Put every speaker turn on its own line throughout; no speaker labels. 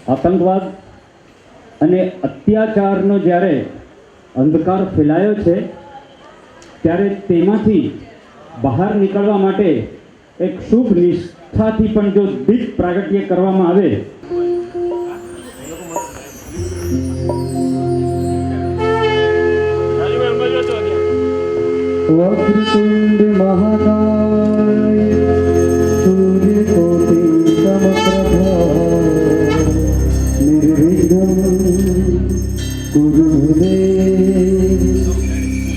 આતંકવાદ અને અત્યાચારનો જ્યારે અંધકાર ફેલાયો છે ત્યારે તેમાંથી બહાર નીકળવા માટે એક શુભ નિષ્ઠાથી પણ જો દીપ પ્રાગટ્ય કરવામાં આવે
वक्रतुंड महाकाय सूर्यकोटि समप्रभा निर्विघ्नं कुरु मे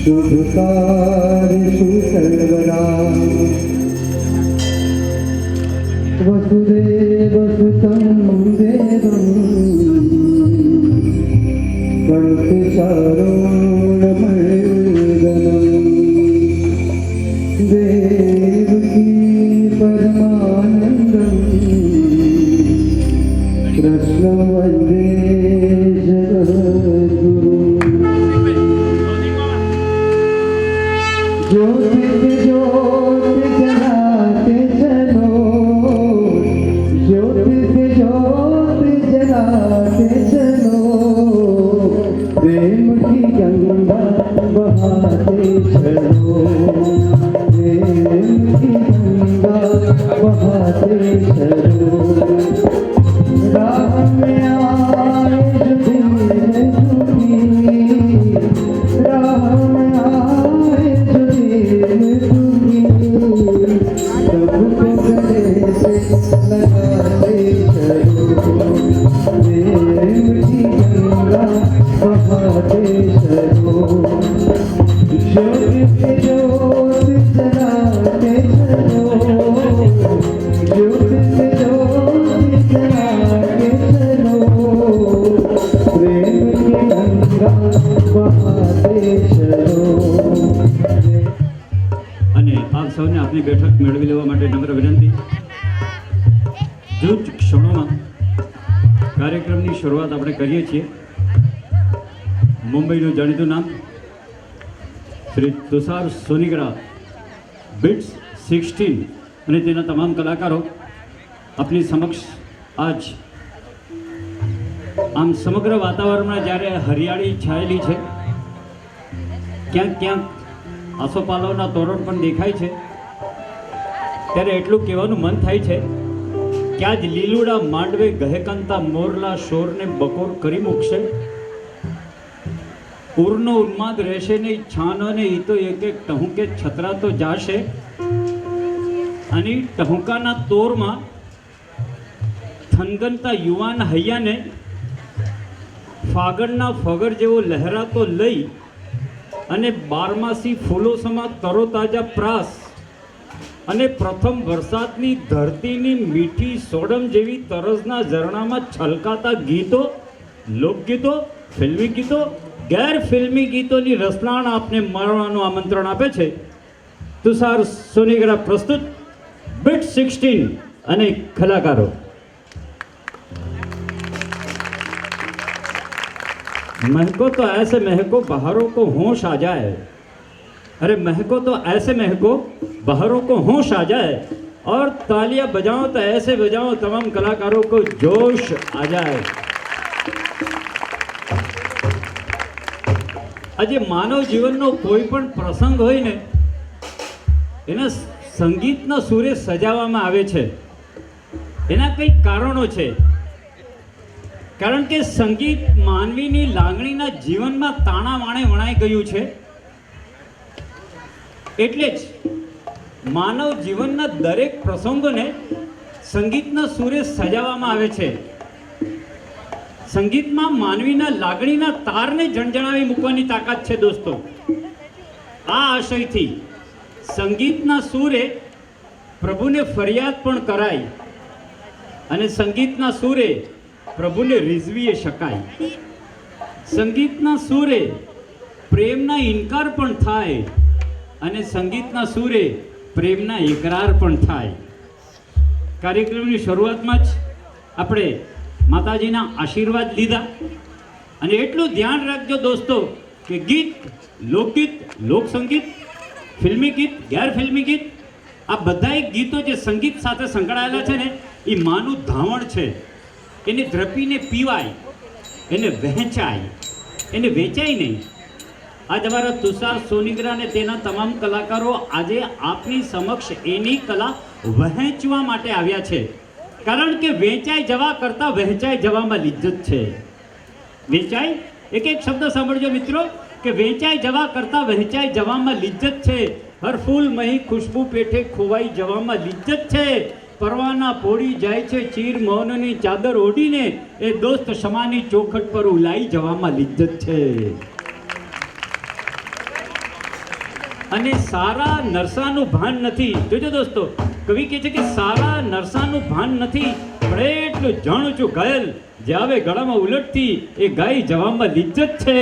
शुभकार्येषु सर्वदा वसुदेवसुतं देवं कल्पचारुणमर्दनम् देवकी परमानंदं कृष्ण वंदे जगद्गुरु ज्योति जलाते चलो ज्योति जलाते चलो प्रेम की गंगा बहाते चलो बहाते चलो राम में आए जो दिल में दुखी राम में आए जो दिल में दुखी सबको गले से लगाते चलो प्रेम की गंगा बहाते चलो ज्योति ज्योति जलाते चलो ज्योति ज्योति जलाते चलो प्रेम की गंगा बहाते चलो।
અને આપ સૌને આપની બેઠક મેળવી લેવા માટે નમ્ર વિનંતી। જૂજ ક્ષણોમાં કાર્યક્રમની શરૂઆત આપણે કરીએ છીએ। મુંબઈનું જાણીતું નામ શ્રી તુષાર સોનીગરા બીટ્સ 16 અને તેના તમામ કલાકારો આપની સમક્ષ આજ આમ સમગ્ર વાતાવરણમાં જ્યારે હરિયાળી છાયેલી છે, ક્યાંક ક્યાંક આસોપાલવના તોરણ પણ દેખાય છે, ત્યારે એટલું કહેવાનું મન થાય છે કે આજ લીલુડા માંડવે ગહેકંતા મોરલા શોરને બકોર કરી મૂકશે। પૂરનો ઉન્માદ રહેશે નહીં, છાનો ને ઈ તો એક એક ટહુકે છતરા તો જાશે। અને ટહુકાના તોરમાં થનગનતા યુવાન હૈયાને ફાગણના ફગર જેવો લહેરાતો લઈ અને બારમાસી ફૂલો સમા તરોતાજા પ્રાસ અને પ્રથમ વરસાદની ધરતીની મીઠી સોડમ જેવી તરસના ઝરણામાં છલકાતા ગીતો, લોકગીતો, ફિલ્મી ગીતો, ગેર ફિલ્મી ગીતોની રસલાણ આપને માણવાનું આમંત્રણ આપે છે તુષાર સોનીગરા પ્રસ્તુત બીટ 16 અને કલાકારો। महको तो ऐसे महको बहारों को होश आ जाए, अरे महको तो ऐसे महको बहारों को होश आ जाए और तालियां बजाओ तो ऐसे बजाओ तमाम कलाकारों को जोश आ जाए। આજે માનવ જીવનનો કોઈ પણ પ્રસંગ હોય ને એના સંગીતના સુરે સજાવવામાં આવે છે। એના કંઈક કારણો છે, કારણ કે સંગીત માનવીની લાગણીના જીવનમાં તાણા વાણે વણાઈ ગયું છે। એટલે જ માનવ જીવનના દરેક પ્રસંગોને સંગીતના સુરે સજાવવામાં આવે છે। સંગીતમાં માનવીના લાગણીના તારને જણજણાવી મૂકવાની તાકાત છે દોસ્તો। આ આશયથી સંગીતના સુરે પ્રભુને ફરિયાદ પણ કરાય અને સંગીતના સુરે પ્રભુને રીઝવી શકાય। સંગીતના સુરે પ્રેમના ઇનકાર પણ થાય અને સંગીતના સુરે પ્રેમના ઇકરાર પણ થાય। કાર્યક્રમની શરૂઆતમાં જ આપણે માતાજીના આશીર્વાદ લીધા અને એટલું ધ્યાન રાખજો દોસ્તો કે ગીત, લોકગીત, લોકસંગીત, ફિલ્મી ગીત, ગેર ફિલ્મી ગીત, આ બધાય ગીતો જે સંગીત સાથે સંકળાયેલા છે ને એ માનું ધાવણ છે। એને ધ્રપીને પીવાય, એને વહેંચાય, એને વેચાય નહીં. આજ અમારા તુષાર સોનીગ્રા અને તેના તમામ કલાકારો આજે આપની સમક્ષ એની કલા વહેંચવા માટે આવ્યા છે. કારણ કે વેચાઈ જવા કરતાં વહેંચાઈ જવામાં લિજ્જત છે. વેચાઈ, એક એક શબ્દ સાંભળજો મિત્રો, કે વેચાઈ જવા કરતાં વહેંચાઈ જવામાં લિજ્જત છે. હર ફૂલ મહી ખુશ્બુ પેઠે ખોવાઈ જવામાં લિજ્જત છે. પરવાના પોડી જાય છે ચીર મૌનની ચાદર ઓઢીને, એ દોસ્ત ક્ષમાની ચોખટ પર ઉલાઈ જવામાં લિજ્જત છે. અને સારા નરસાનું ભાન નથી. જોજો દોસ્તો, કવિ કહે છે કે સારા નરસાનું ભાન નથી, પણ એટલું જાણું છું ઘાયલ, જે આવે ગળામાં ઉલટતી એ ગાઈ જવામાં લિજ્જત છે.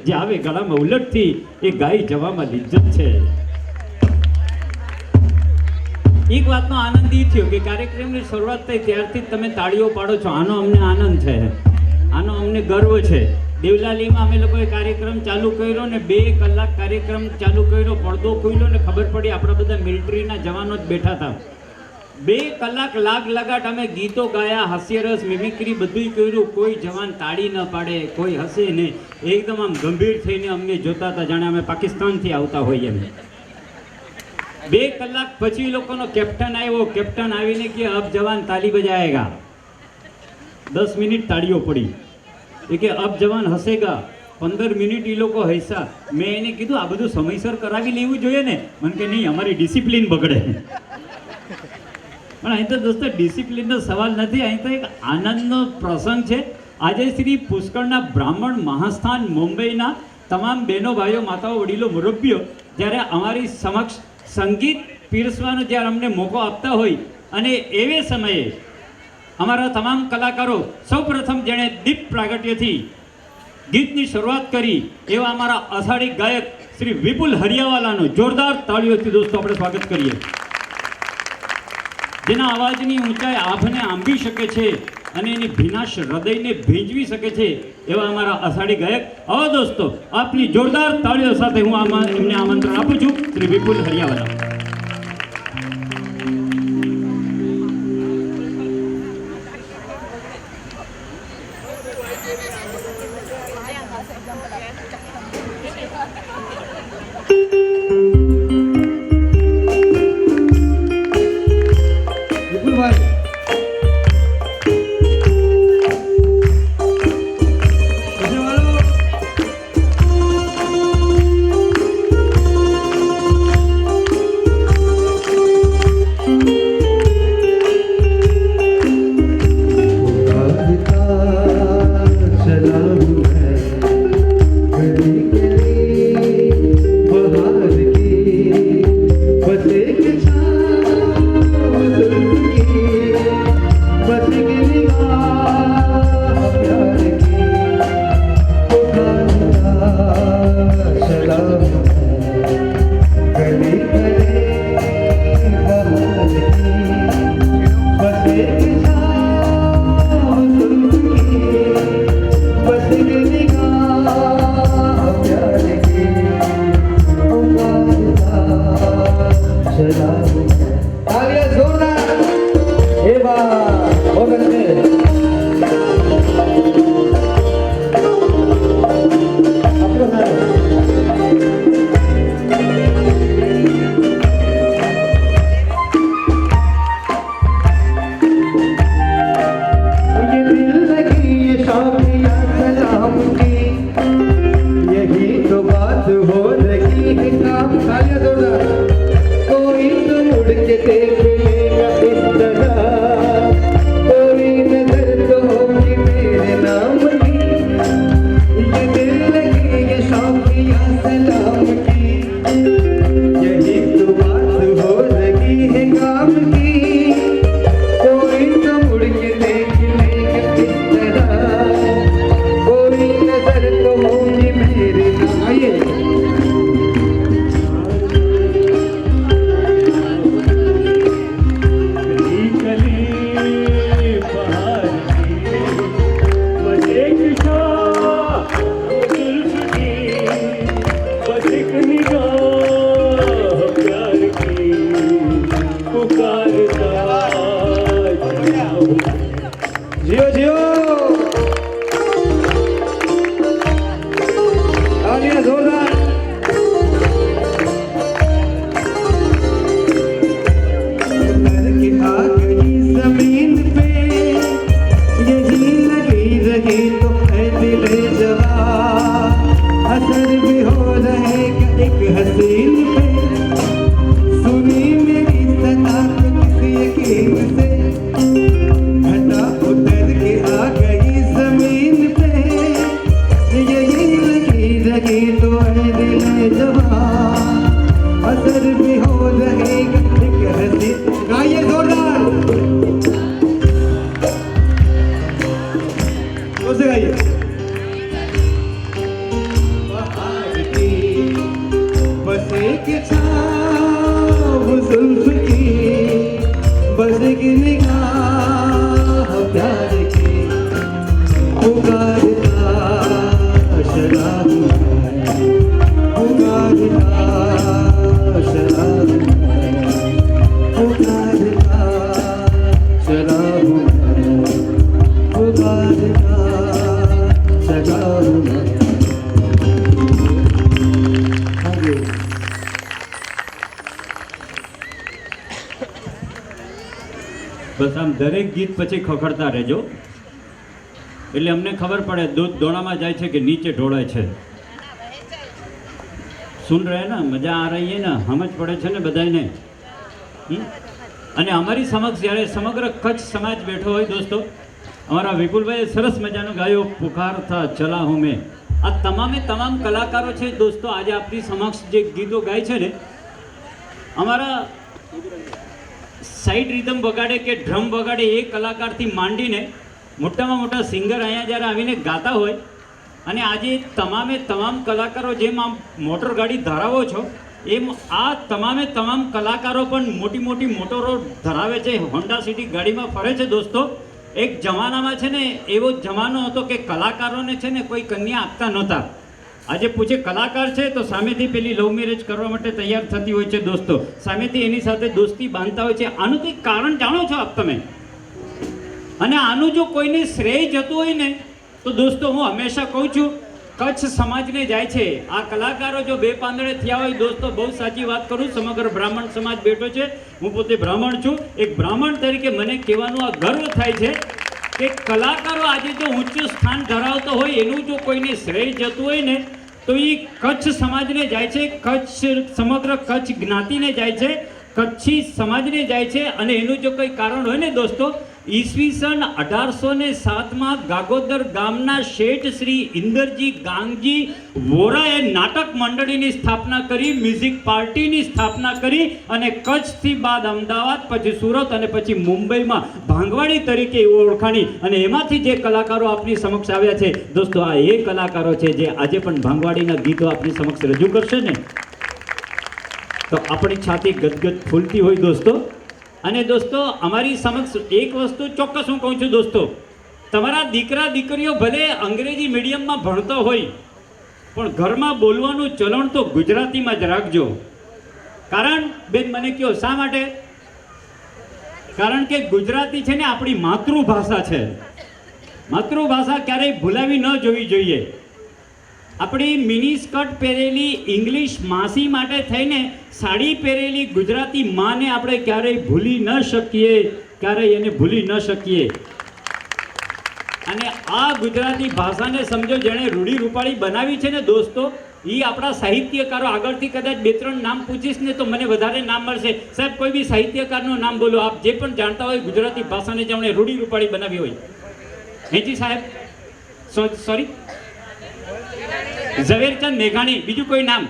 જે આવે ગળામાં ઉલટતી એ ગાઈ જવામાં લિજ્જત છે. એક વાતનો આનંદ એ થયો કે કાર્યક્રમની શરૂઆત થઈ ત્યારથી જ તમે તાળીઓ પાડો છો. આનો અમને આનંદ છે, આનો અમને ગર્વ છે. દેવલાલીમાં અમે લોકોએ કાર્યક્રમ ચાલુ કર્યો ને 2 કલાક કાર્યક્રમ ચાલુ કર્યો, પડદો ખોલ્યો ને ખબર પડી આપણા બધા મિલિટરીના જવાનો જ બેઠા હતા. 2 કલાક લાગ લગાટ અમે ગીતો ગાયા, હાસ્યરસ, મિમિક્રી બધું કર્યું. કોઈ જવાન તાળી ન પાડે, કોઈ હસે ને એકદમ આમ ગંભીર થઈને અમને જોતા હતા જાણે અમે પાકિસ્તાનથી આવતા હોઈએ એમ. 2 કલાક પછી લોકોનો કેપ્ટન આવ્યો. કેપ્ટન આવીને કે અબ જવાન તાલી બજાયેગા. 10 મિનિટ તાળીઓ પડી. એ કે અબ જવાન હસેગા. 15 મિનિટ એ લોકો હસ્યા. મેં એને કીધું આ બધું સમયસર કરાવી લેવું જોઈએ ને. મને કે નહીં, અમારી ડિસિપ્લિન બગડે. પણ અહીં તો દોસ્તો ડિસિપ્લિનનો સવાલ નથી, અહીં તો એક આનંદનો પ્રસંગ છે. આજે શ્રી પુષ્કળના બ્રાહ્મણ મહાસ્થાન મુંબઈના તમામ બહેનો, ભાઈઓ, માતાઓ, વડીલો, મુરબ્બીઓ જ્યારે અમારી સમક્ષ સંગીત પીરસવાનો જ્યારે અમને મોકો આપતા હોય, અને એવે સમયે અમારા તમામ કલાકારો સૌપ્રથમ જેણે દીપ પ્રાગટ્યથી ગીતની શરૂઆત કરી એવા અમારા અષાઢી ગાયક શ્રી વિપુલ હરિયાવાલાનું જોરદાર તાળીઓથી દોસ્તો આપણે સ્વાગત કરીએ. જેના અવાજની ઊંચાઈ આભને આંબી શકે છે અને એની ભીનાશ હૃદયને ભીંજવી શકે છે એવા અમારા અષાઢી ગાયક. આવો દોસ્તો, આપની જોરદાર તાળીઓ સાથે હું એમને આમંત્રણ આપું છું, શ્રી વિપુલ હરિયાવાલા.
વિપુલભાઈ રહેજો. તાળીઓ જોરદાર. उतर के आ गई जमीन पे, यही लगी रही तो है दिल जवान, असर भी हो रहेगा एक हसीन पे, सुनी मेरी सदा तो किसी यकीन से, घटा उतर के आ गई जमीन पे, यही लगी रही तो है दिल जवान, असर भी हो रहेगा एक हसीन. गाइए जोरदार. जोर से गाइए. बहार की बस एक छाँव जुल्फ की, बस एक निगाह प्यार की, पुकारता शराब है, पुकारता शराब है, पुकारता शराब है, पुकारता शराब है. आगे.
બસ આમ દરેક ગીત પછી ખખડતા રહેજો એટલે અમને ખબર પડે દૂધ દોણામાં જાય છે કે નીચે ઢોળાય છે. સુન રહે ને, મજા આ રહી હે ને, સમજ પડે છે ને બધાને. અને અમારી સમક્ષ જ્યારે સમગ્ર કચ્છ સમાજ બેઠો હોય દોસ્તો, અમારા વિપુલભાઈએ સરસ મજાનું ગાયો પુકાર થા ચલા હું મેં. આ તમામે તમામ કલાકારો છે દોસ્તો, આજે આપણી સમક્ષ જે ગીતો ગાય છે ને, અમારા સાઈડ રિધમ વગાડે કે ડ્રમ વગાડે એ કલાકારથી માંડીને મોટામાં મોટા સિંગર અહીંયા જ્યારે આવીને ગાતા હોય, અને આજે તમામે તમામ કલાકારો જેમ આમ મોટર ગાડી ધરાવો છો એમ આ તમામે તમામ કલાકારો પણ મોટી મોટી મોટરો ધરાવે છે, હોન્ડા સિટી ગાડીમાં ફરે છે દોસ્તો. એક જમાનામાં છે ને એવો જમાનો હતો કે કલાકારોને છે ને કોઈ કન્યા આપતા નહોતા. આજે પૂછે કલાકાર છે તો સામેથી પેલી લવ મેરેજ કરવા માટે તૈયાર થતી હોય છે દોસ્તો, સામેથી એની સાથે દોસ્તી બાંધતા હોય છે. આનું કંઈક કારણ જાણો છો આપ તમે? અને આનું જો કોઈને શ્રેય જતું હોય ને તો દોસ્તો હું હંમેશા કહું છું કચ્છ સમાજને જાય છે. આ કલાકારો જો બે પાંદડે થયા હોય દોસ્તો, બહુ સાચી વાત કરું, સમગ્ર બ્રાહ્મણ સમાજ બેઠો છે, હું પોતે બ્રાહ્મણ છું. એક બ્રાહ્મણ તરીકે મને કહેવાનું આ ગર્વ થાય છે કે કલાકારો આજે જો ઊંચું સ્થાન ધરાવતો હોય એનું જો કોઈને શ્રેય જતું હોય ને તો એ કચ્છ સમાજને જાય છે, કચ્છ સમગ્ર કચ્છ જ્ઞાતિને જાય છે, કચ્છી સમાજને જાય છે. અને એનું જો કંઈ કારણ હોય ને દોસ્તો, ઈસવીસન 1807માં ગાગોદર ગામના શેઠ શ્રી ઇન્દરજી ગાંગજી વોરાએ નાટક મંડળીની સ્થાપના કરી, મ્યુઝિક પાર્ટીની સ્થાપના કરી, અને કચ્છથી બાદ અમદાવાદ, પછી સુરત અને પછી મુંબઈમાં ભાંગવાડી તરીકે ઓળખાણી. અને એમાંથી જે કલાકારો આપની સમક્ષ આવ્યા છે દોસ્તો, આ એ કલાકારો છે જે આજે પણ ભાંગવાડીના ગીતો આપની સમક્ષ રજૂ કરશે ને તો આપણી છાતી ગદગદ ફૂલતી હોય દોસ્તો. અને દોસ્તો અમારી સમક્ષ એક વસ્તુ ચોક્કસ હું કહું છું દોસ્તો, તમારા દીકરા દીકરીઓ ભલે અંગ્રેજી મીડિયમમાં ભણતો હોય પણ ઘરમાં બોલવાનું ચલણ તો ગુજરાતીમાં જ રાખજો. કારણ બેન મને કહો શા માટે? કારણ કે ગુજરાતી છે ને આપણી માતૃભાષા છે. માતૃભાષા ક્યારેય ભૂલાવી ન જોવી જોઈએ. આપણી મિની સ્કર્ટ પહેરેલી ઇંગ્લિશ માસી માટે થઈને સાડી પહેરેલી ગુજરાતી માને આપણે ક્યારેય ભૂલી ન શકીએ, ક્યારેય એને ભૂલી ન શકીએ. અને આ ગુજરાતી ભાષાને સમજો જેણે રૂડી રૂપાળી બનાવી છે ને દોસ્તો, એ આપણા સાહિત્યકારો. આગળથી કદાચ બે ત્રણ નામ પૂછીશ ને તો મને વધારે નામ મળશે. સાહેબ કોઈ બી સાહિત્યકારનું નામ બોલો આપ જે પણ જાણતા હોય ગુજરાતી ભાષાને જેમણે રૂડી રૂપાળી બનાવી હોય. હેજી સાહેબ, સોરી, ઝવેરચંદ મેઘાણી. બીજું કોઈ નામ?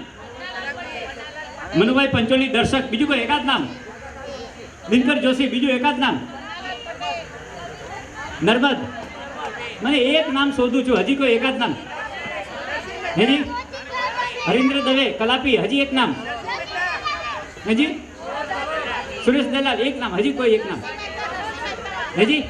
મનુભાઈ પંચોલી દર્શક. બીજું કોઈ એકાદ નામ? દિનકર જોશી. બીજું એકાદ નામ? નર્મદ. મને એક નામ શોધું છું, હજી કોઈ એકાદ નામ? હેજી હરીન્દ્ર દવે કલાપી. હજી એક નામ? હજી સુરેશ દલાલ. એક નામ? હજી કોઈ એક નામ? હજી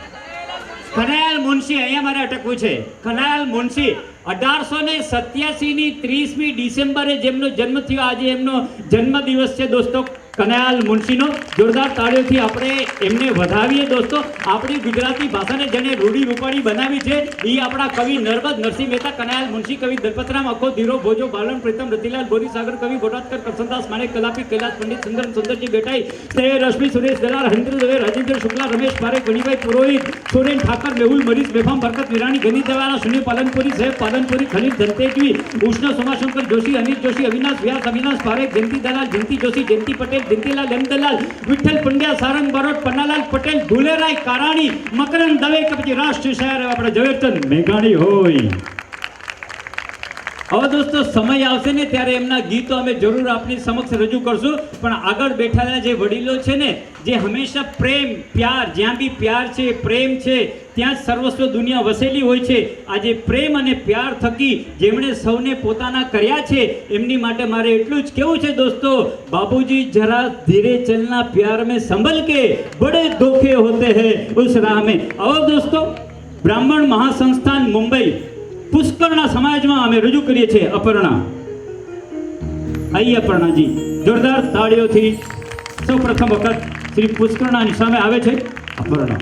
કનૈયાલાલ મુનશી. અહીંયા મારે અટકવું છે. કનૈયાલાલ મુનશી 1887 ની 30મી ડિસેમ્બરે જેમનો જન્મ થયો, આજે એમનો જન્મદિવસ છે દોસ્તો. કનૈયાલાલ મુનશીનો જોરદાર તાળીઓથી આપણે એમને વધાવીએ દોસ્તો. આપણી ગુજરાતી ભાષાને જેને રૂઢી રૂપાળી બનાવી છે એ આપણા કવિ નર્મદ નરસિંહ મહેતા, કનૈયાલાલ મુનશી, કવિ દલપતરામ અખો, ધીરો ભોજો, બાલન પ્રીતમ, રતિલાલ બોરી, સાગર કવિ, બોટાદકર, કરસનદાસ માણેક, કલાપી, કૈલાસ પંડિત, સુંદર સુંદરજી બેટાઈ, સ્નેહ રશ્મિ, સુરેશ દલાલ, હરિન્દ્ર દવે, રાજેન્દ્ર શુક્લા, રમેશ પારેખ, વણીભાઈ પુરોહિત, સોરેન ઠાકર, મેહુલ મરીઝ, બેફામ બરકત વિરાણી, ગની દેવાલા, સુનિલ પાલનપુરી, સાહેબ પાલનપુરી, ખલીલ ધનતેજવી, ઉષ્ણ સોમાશંકર જોશી, અનિલ જોશી, અવિનાશ વ્યાસ, અવિનાશ પારેખ, જયંતિ દલાલ, જયંતિ જોશી, જયંતિ પટેલ, જયંતિલાલ એમ દલાલ, વિઠ્ઠલ પંડ્યા, સારંગ બારોટ, પન્નાલાલ પટેલ, ધુલેરાય કારાણી, મકરંદ દવે કે પછી રાષ્ટ્રીય શાયર આપણે ઝવેરચંદ મેઘાણી હોય. હવે દોસ્તો સમય આવશે ને ત્યારે એમના ગીતો અમે જરૂર આપની સમક્ષ રજૂ કરશું, પણ આગળ બેઠેલા જે વડીલો છે ને, જે હંમેશા પ્રેમ પ્યાર, જ્યાં બી પ્યાર છે પ્રેમ છે ત્યાં જ સર્વસ્વ દુનિયા વસેલી હોય છે. આજે પ્રેમ અને પ્યાર થકી જેમણે સૌને પોતાના કર્યા છે એમની માટે મારે એટલું જ કહેવું છે દોસ્તો, બાબूजी જરા ધીરે ચલના, પ્યાર में संभल के बड़े धोखे होते हैं उस राह में. હવે દોસ્તો બ્રાહ્મણ મહાસંસ્થાન મુંબઈ પુષ્કરના સમાજમાં અમે રજૂ કરીએ છીએ અપર્ણા. આઈએ અપર્ણાજી, જોરદાર તાળીઓથી સૌ પ્રથમ વખત શ્રી પુષ્કરણાની સામે આવે છે અપર્ણા.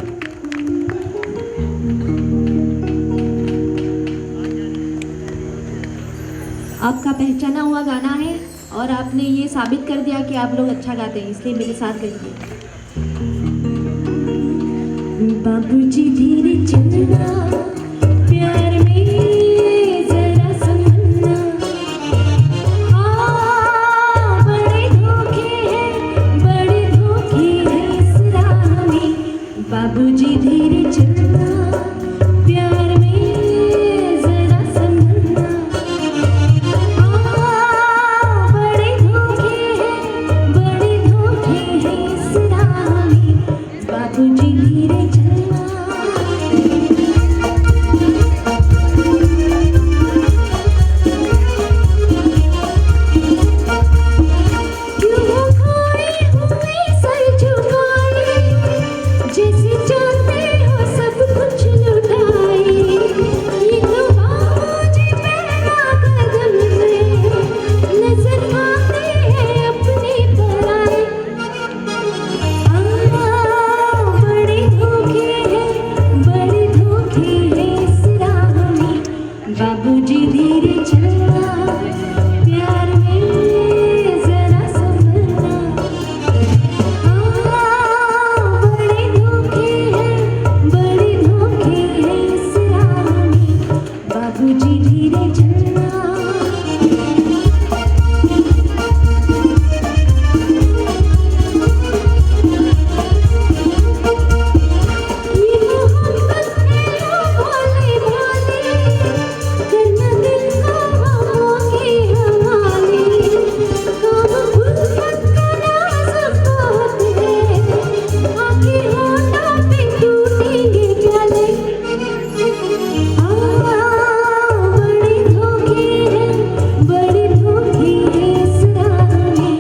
आपका पहचाना हुआ गाना है और आपने ये साबित कर दिया कि आप लोग अच्छा गाते हैं, इसलिए मेरे साथ करिए. बाबूजी धीरे चलना, प्यार में जरा संभलना, हाँ बड़े धोखे हैं इस राह में. बाबूजी धीरे चलना, प्यार में जरा संभलना, हाँ बड़े धोखे हैं इस राह में. बाबूजी धीरे चलना. क्यों खोए हुए सर झुकाए, जैसे चाहते हो सब कुछ लुटाए. ये तो बाबूजी पहला कदम में नजर आते हैं अपने पराए. बड़े धोखे हैं इस राह में. बाबूजी धीरे चलना, प्यार में जरा संभलना, हाँ बड़े धोखे हैं इस राह में. बाबूजी धीरे चलना. ये मोहब्बत है भोले भाले, करना दिल को हवा के हवाले. काम उल्फत का नाजुक बात है, आके होठों पे टूटेंगे प्याले. बड़े धोखे हैं इस राह में.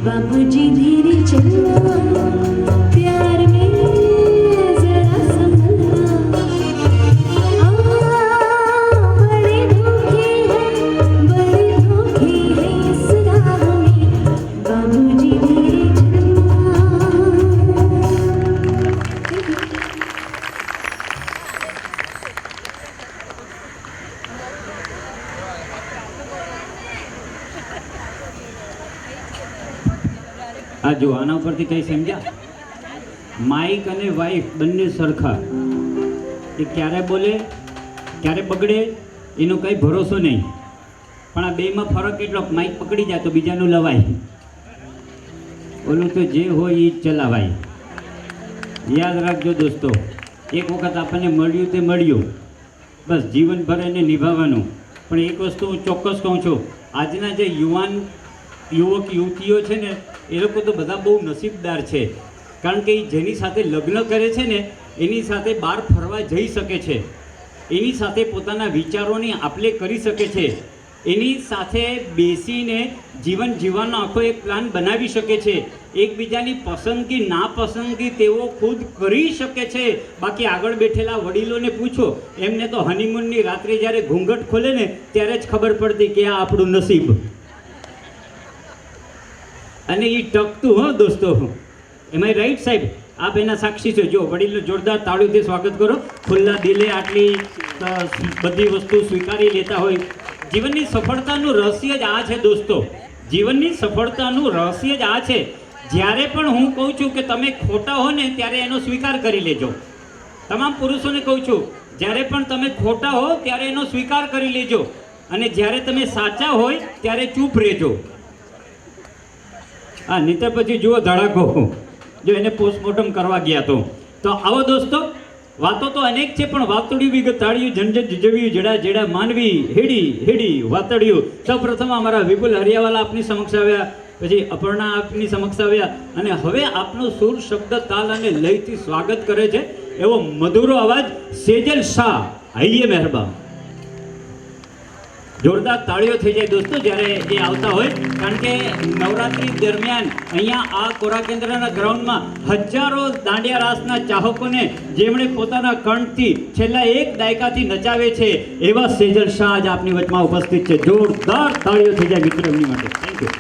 बाबूजी धीरे चलना, प्यार में जरा संभलना, बड़े धोखे हैं इस राह में. बाबूजी धीरे चलना.
આ જો આના ઉપરથી કંઈ સમજ્યા? માઇક અને વાઇફ બંને સરખા, એ ક્યારે બોલે ક્યારે બગડે એનો કંઈ ભરોસો નહીં, પણ આ બેમાં ફરક એટલો કે માઇક પકડી જાય તો બીજાનું લવાય, ઓલું તો જે હોય એ જ ચલાવાય. યાદ રાખજો દોસ્તો, એક વખત આપણને મળ્યું તે મળ્યું, બસ જીવનભર એને નિભાવવાનું. પણ એક વસ્તુ હું ચોક્કસ કહું છું, આજના જે યુવક યુવતીઓ છે ને એ લોકો તો બધા બહુ નસીબદાર છે, કારણ કે એ જેની સાથે લગ્ન કરે છે ને એની સાથે બહાર ફરવા જઈ શકે છે, એની સાથે પોતાના વિચારોની આપલે કરી શકે છે, એની સાથે બેસીને જીવન જીવવાનો આખો એક પ્લાન બનાવી શકે છે. એકબીજાની પસંદગી નાપસંદગી તેઓ ખુદ કરી શકે છે. બાકી આગળ બેઠેલા વડીલોને પૂછો, એમને તો હનીમૂનની રાત્રે જ્યારે ઘૂંઘટ ખોલે ને ત્યારે જ ખબર પડતી કે આ આપણું નસીબ. અને એ ટકતું હો દોસ્તો, એમાં રાઈટ સાહેબ આપ એના સાક્ષી છો. જો વડીલનું જોરદાર તાળીઓથી સ્વાગત કરો. ખુલ્લા દિલે આટલી બધી વસ્તુ સ્વીકારી લેતા હોય. જીવનની સફળતાનું રહસ્ય જ આ છે દોસ્તો. જીવનની સફળતાનું રહસ્ય જ આ છે. જ્યારે પણ હું કહું છું કે તમે ખોટા હો ને ત્યારે એનો સ્વીકાર કરી લેજો. તમામ પુરુષોને કહું છું, જ્યારે પણ તમે ખોટા હો ત્યારે એનો સ્વીકાર કરી લેજો, અને જ્યારે તમે સાચા હોય ત્યારે ચૂપ રહેજો. હા, નહીંતર પછી જુઓ ધડાકો, જો એને પોસ્ટમોર્ટમ કરવા ગયા તો આવો દોસ્તો, વાતો તો અનેક છે પણ વાતોડી વિગત તાળિયું ઝંઝટ જજવ્યું જડા જડા માનવી હેડી હેડી વાતડિયું. સૌ પ્રથમ અમારા વિપુલ હરિયાવાલા આપની સમક્ષ આવ્યા, પછી અપર્ણા આપની સમક્ષ આવ્યા, અને હવે આપનો સુર શબ્દ તાલ અને લયથી સ્વાગત કરે છે એવો મધુરો અવાજ સેજલ શાહ. આઈએ મહેરબાન. જોરદાર તાળીઓ થઈ જાય દોસ્તો જ્યારે એ આવતા હોય, કારણ કે નવરાત્રી દરમિયાન અહીંયા આ કોરા કેન્દ્રના ગ્રાઉન્ડમાં હજારો દાંડિયા રાસના ચાહકોને જેમણે પોતાના કંઠથી છેલ્લા 1 દાયકાથી નચાવે છે એવા સેજલ શાહ આજ આપની વચમાં ઉપસ્થિત છે. જોરદાર તાળીઓ થઈ જાય મિત્રો એમની માટે. Thank you.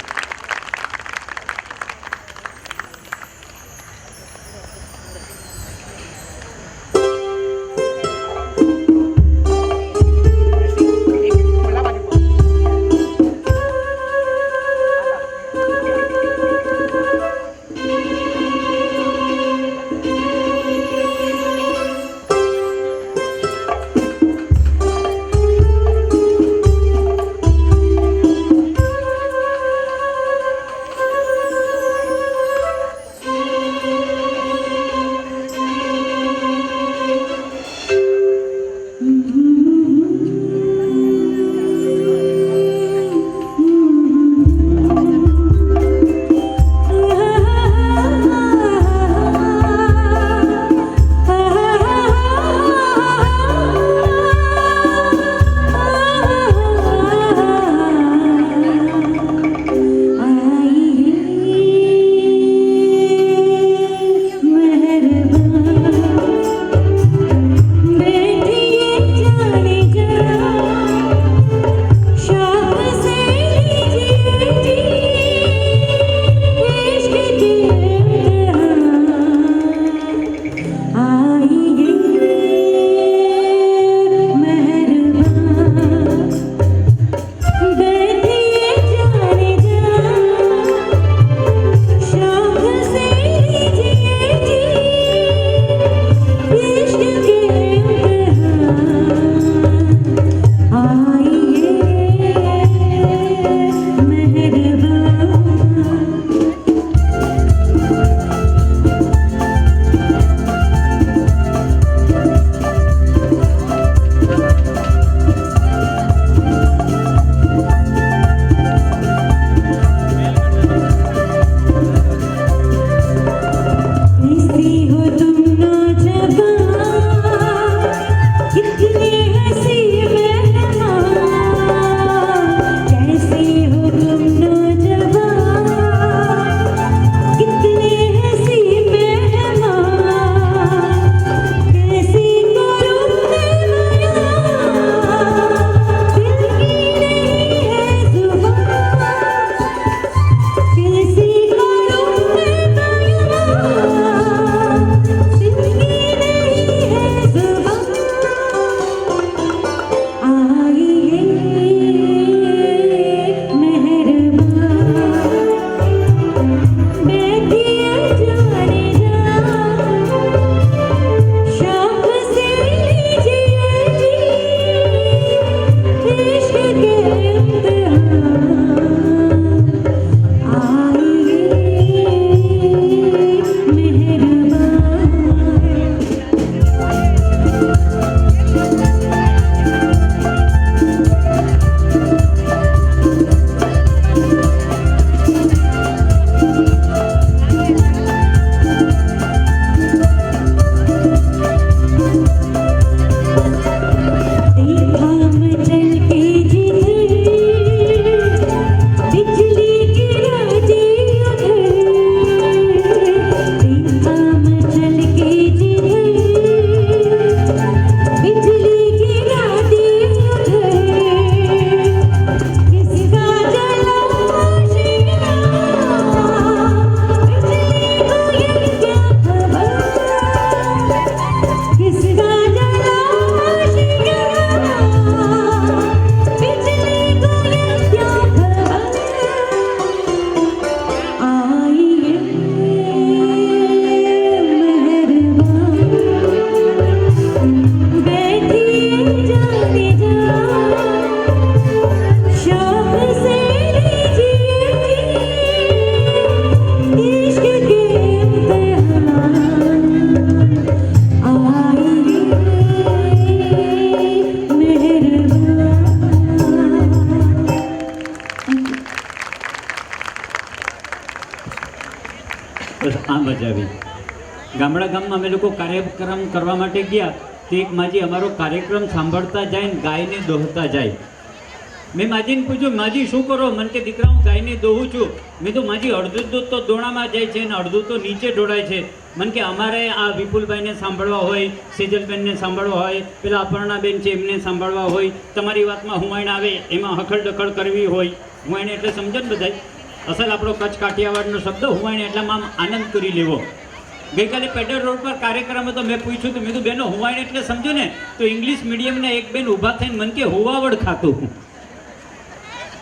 મજા આવી. ગામડા ગામમાં અમે લોકો કાર્યક્રમ કરવા માટે ગયા તો એક માજી અમારો કાર્યક્રમ સાંભળતા જાય ને ગાયને દોહતા જાય. મેં માજીને પૂછ્યું, માજી શું કરો? મને કે દીકરા હું ગાયને દોહું છું. મેં તો માજી અડધું દૂધ તો દોણામાં જાય છે ને અડધું તો નીચે ઢોળાય છે. મને કે અમારે આ વિપુલભાઈને સાંભળવા હોય, સેજલબેનને સાંભળવા હોય, પેલા અપર્ણાબેન છે એમને સાંભળવા હોય, તમારી વાતમાં હુંવાણ આવે એમાં હખડ દખડ કરવી હોય. હુંવાણ એટલે સમજો ને બધાય, અસલ આપણો કચ્છ કાઠિયાવાડનો શબ્દ હુંવાણ એટલામાં આમ આનંદ કરી લેવો. ગઈકાલે પેડર રોડ પર કાર્યક્રમ હતો. મેં પૂછ્યું તો મેં કીધું બેનો હુંવાણ એટલે સમજો ને, તો ઇંગ્લિશ મીડિયમના એક બેન ઊભા થઈને મને કે હુવાવડ ખાતું.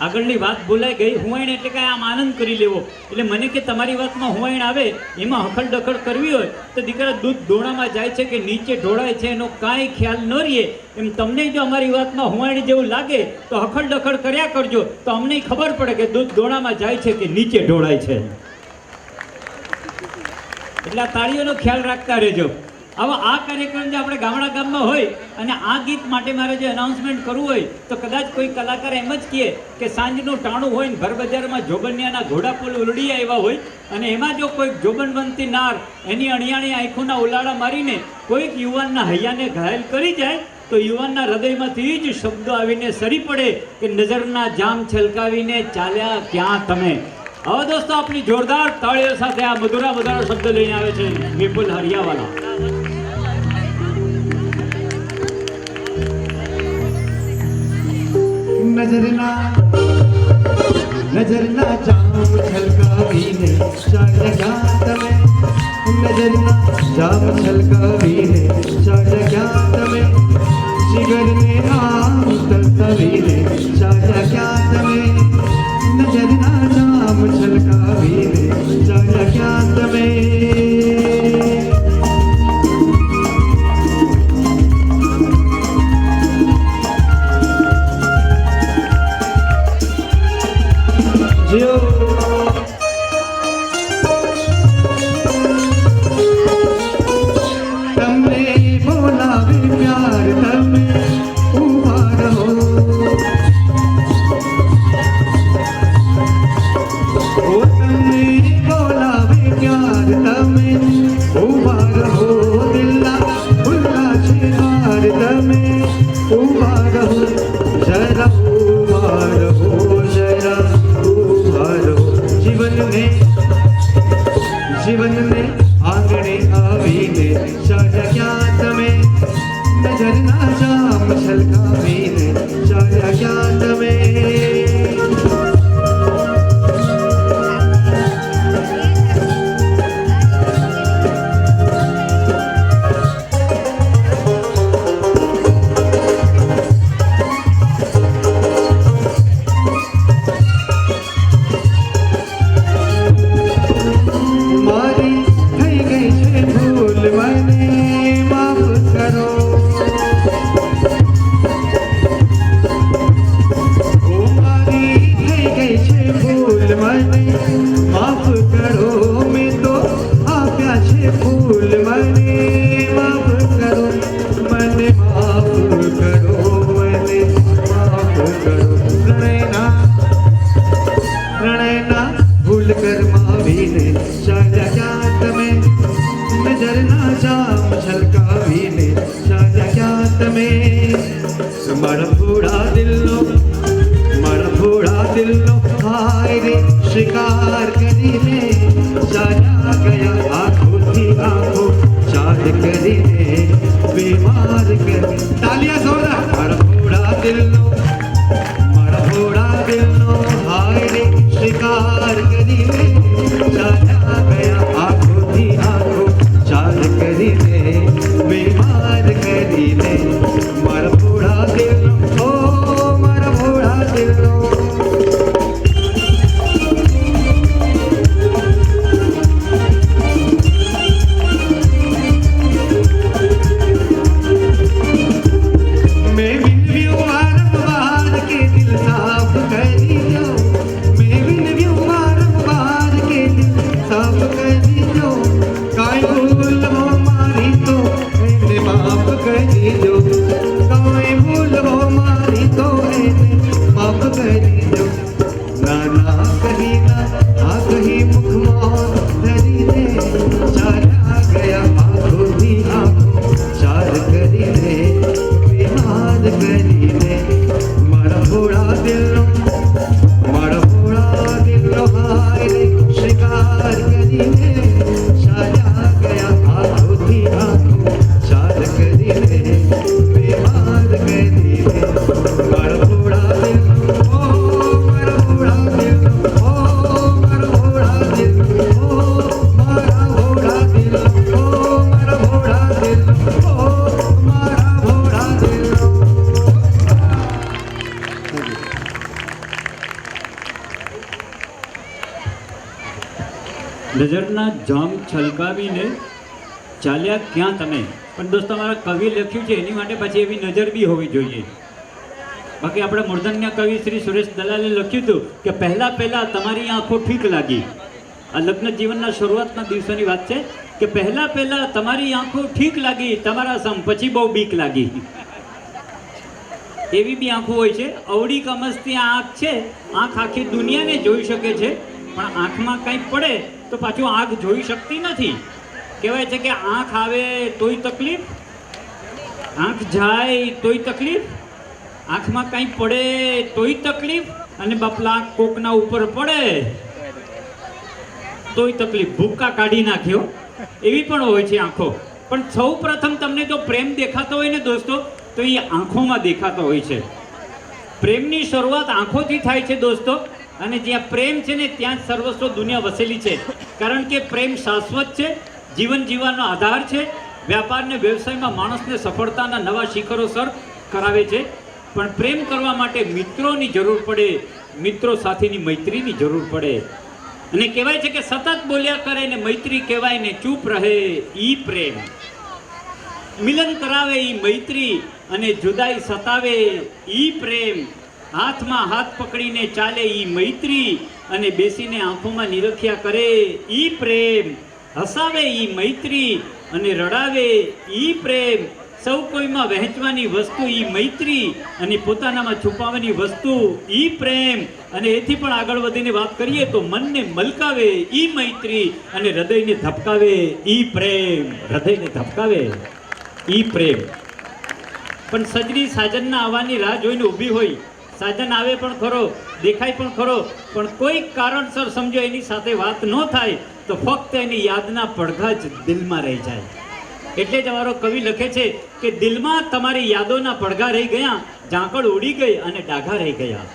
આગળની વાત ભૂલાઈ ગઈ. હુંવાણ એટલે કાંઈ આમ આનંદ કરી લેવો. એટલે મને કે તમારી વાતમાં હુંવાણ આવે એમાં હખડ દખડ કરવી હોય તો દીકરા દૂધ દોણામાં જાય છે કે નીચે ઢોળાય છે એનો કાંઈ ખ્યાલ ન રહે. એમ તમને જો અમારી વાતમાં હુંવાણી જેવું લાગે તો હખડ દખડ કર્યા કરજો, તો અમને ખબર પડે કે દૂધ દોણામાં જાય છે કે નીચે ઢોળાય છે. એટલે આ તાળીઓનો ખ્યાલ રાખતા રહેજો. હવે આ કાર્યક્રમ જે આપણે ગામડા ગામમાં હોય અને આ ગીત માટે મારે જે અનાઉન્સમેન્ટ કરવું હોય તો કદાચ કોઈ કલાકાર એમ જ કહે કે સાંજનું ટાણું હોય ને ભર બજારમાં જોબનિયાના ઘોડાપુલ ઉલડી આવ્યા હોય અને એમાં જો કોઈક જોબનવંતી નાર એની અણિયાણી આંખોના ઉલાળા મારીને કોઈક યુવાનના હૈયાને ઘાયલ કરી જાય તો યુવાનના હૃદયમાંથી જ શબ્દો આવીને સરી પડે કે નજરના જામ છલકાવીને ચાલ્યા ક્યાં તમે. હવે દોસ્તો આપણી જોરદાર તાળીઓ સાથે આ મધુરા મધુરા શબ્દ લઈને આવે છે વિપુલ હરિયાવાલા.
નજરના જામ છલકાવીને ચાલ્યા તમે, નજરના જામ છલકાવીને ચાલ્યા તમે, જીગરને આમ તલસાવીને ચાલ્યા તમે, નજરના જામ છલકાવીને ચાલ્યા તમે. તમને બોલાવે પ્યાર તમે ઉભા રહો, તમને બોલાવે પ્યાર તમે ઉભા રહો, દિલના ખુલ્લા છે દ્વાર તમે ઉભા રહો, જરા ઉભા રહો, જરા ઉભા રહો. જીવનને આંગણે આવીને ચાલ્યા તમે, નજરના જામ છલકાવીને ચાલ્યા તમે. મારી થઈ ગઈ છે ભૂલ, મને માફ કરો. મારી થઈ ગઈ છે ભૂલ, મને માફ કરો. મેં તો આપ્યા છે ફૂલ, મને માફ કરો, મને માફ કરો, મને માફ કરો. પ્રણયના ભૂલ કરમાવીને ચાલ્યા તમે, નજરના જામ છલકાવીને ચાલ્યા તમે. મારા ભોળા દિલનો હાય રે શિકાર કરીને ચાલ્યા ગયા, આંખોથી આંખો ચાલ કરીને બીમાર કરી. તાલિયા જોરદાર. મારા ભોળા દિલનો હાય રે શિકાર કરીને ચાલ્યા ગયા, આંખોથી આંખો ચાલ કરીને બીમાર કરીને. મારા ભોળા દિલનો, ઓ મારા ભોળા દિલનો. મેં વિનવ્યું
નજરના જામ છલકાવીને ચાલ્યા ક્યાં તમે. પણ દોસ્તો મારા કવિ લખ્યું છે એની માટે પછી એવી નજર બી હોવી જોઈએ. બાકી આપણે મૂર્ધન્ય કવિ શ્રી સુરેશ દલાલે લખ્યું હતું કે પહેલા તમારી આંખો ઠીક લાગી. આ લગ્ન જીવનના શરૂઆતના દિવસોની વાત છે કે પહેલા તમારી આંખો ઠીક લાગી, તમારા સમ પછી બહુ બીક લાગી. એવી બી આંખો હોય છે. અવળી કમસ્તી આંખ છે, આંખ આખી દુનિયાને જોઈ શકે છે, પણ આંખમાં કંઈ પડે તો પાછું આંખ જોઈ શકતી નથી. કહેવાય છે કે આંખ આવે તોય તકલીફ, આંખ જાય તોય તકલીફ, આંખમાં કંઈ પડે તોય તકલીફ, અને બાપલા કોકના ઉપર પડે તોય તકલીફ. ભૂક્કા કાઢી નાખ્યો એવી પણ હોય છે આંખો. પણ સૌ પ્રથમ તમને જો પ્રેમ દેખાતો હોય ને દોસ્તો, તો એ આંખોમાં દેખાતો હોય છે. પ્રેમની શરૂઆત આંખોથી થાય છે દોસ્તો. અને જ્યાં પ્રેમ છે ને ત્યાં જ સર્વસ્વ દુનિયા વસેલી છે. કારણ કે પ્રેમ શાશ્વત છે, જીવન જીવવાનો આધાર છે. વ્યાપાર ને વ્યવસાયમાં માણસને સફળતાના નવા શિખરો સર કરાવે છે. પણ પ્રેમ કરવા માટે મિત્રોની જરૂર પડે, મિત્રો સાથેની મૈત્રીની જરૂર પડે. અને કહેવાય છે કે સતત બોલ્યા કરે ને મૈત્રી કહેવાય ને ચૂપ રહે ઈ પ્રેમ. મિલન કરાવે ઈ મૈત્રી અને જુદાઈ સતાવે ઈ પ્રેમ. હાથમાં હાથ પકડીને ચાલે ઈ મૈત્રી અને બેસીને આંખોમાં નિરખ્યા કરે ઈ પ્રેમ. હસાવે ઈ મૈત્રી અને રડાવે ઈ પ્રેમ. સૌ કોઈમાં વહેંચવાની વસ્તુ ઈ મૈત્રી અને પોતાનામાં છુપાવવાની વસ્તુ ઈ પ્રેમ. અને એથી પણ આગળ વધીને વાત કરીએ તો મનને મલકાવે ઈ મૈત્રી અને હૃદયને ધબકાવે ઈ પ્રેમ. હૃદયને ધબકાવે ઈ પ્રેમ. પણ સજની સાજનના આવવાની રાહ જોઈને ઊભી હોય. સાજન આવે પણ ખરો, દેખાય પણ ખરો, પણ કોઈક કારણસર સમજો એની સાથે વાત ન થાય તો ફક્ત એની યાદના પડઘા જ દિલમાં રહી જાય. એટલે જ અમારો કવિ લખે છે કે દિલમાં તમારી યાદોના પડઘા રહી ગયા, ઝાંકળ ઉડી ગઈ અને ડાઘા રહી ગયા.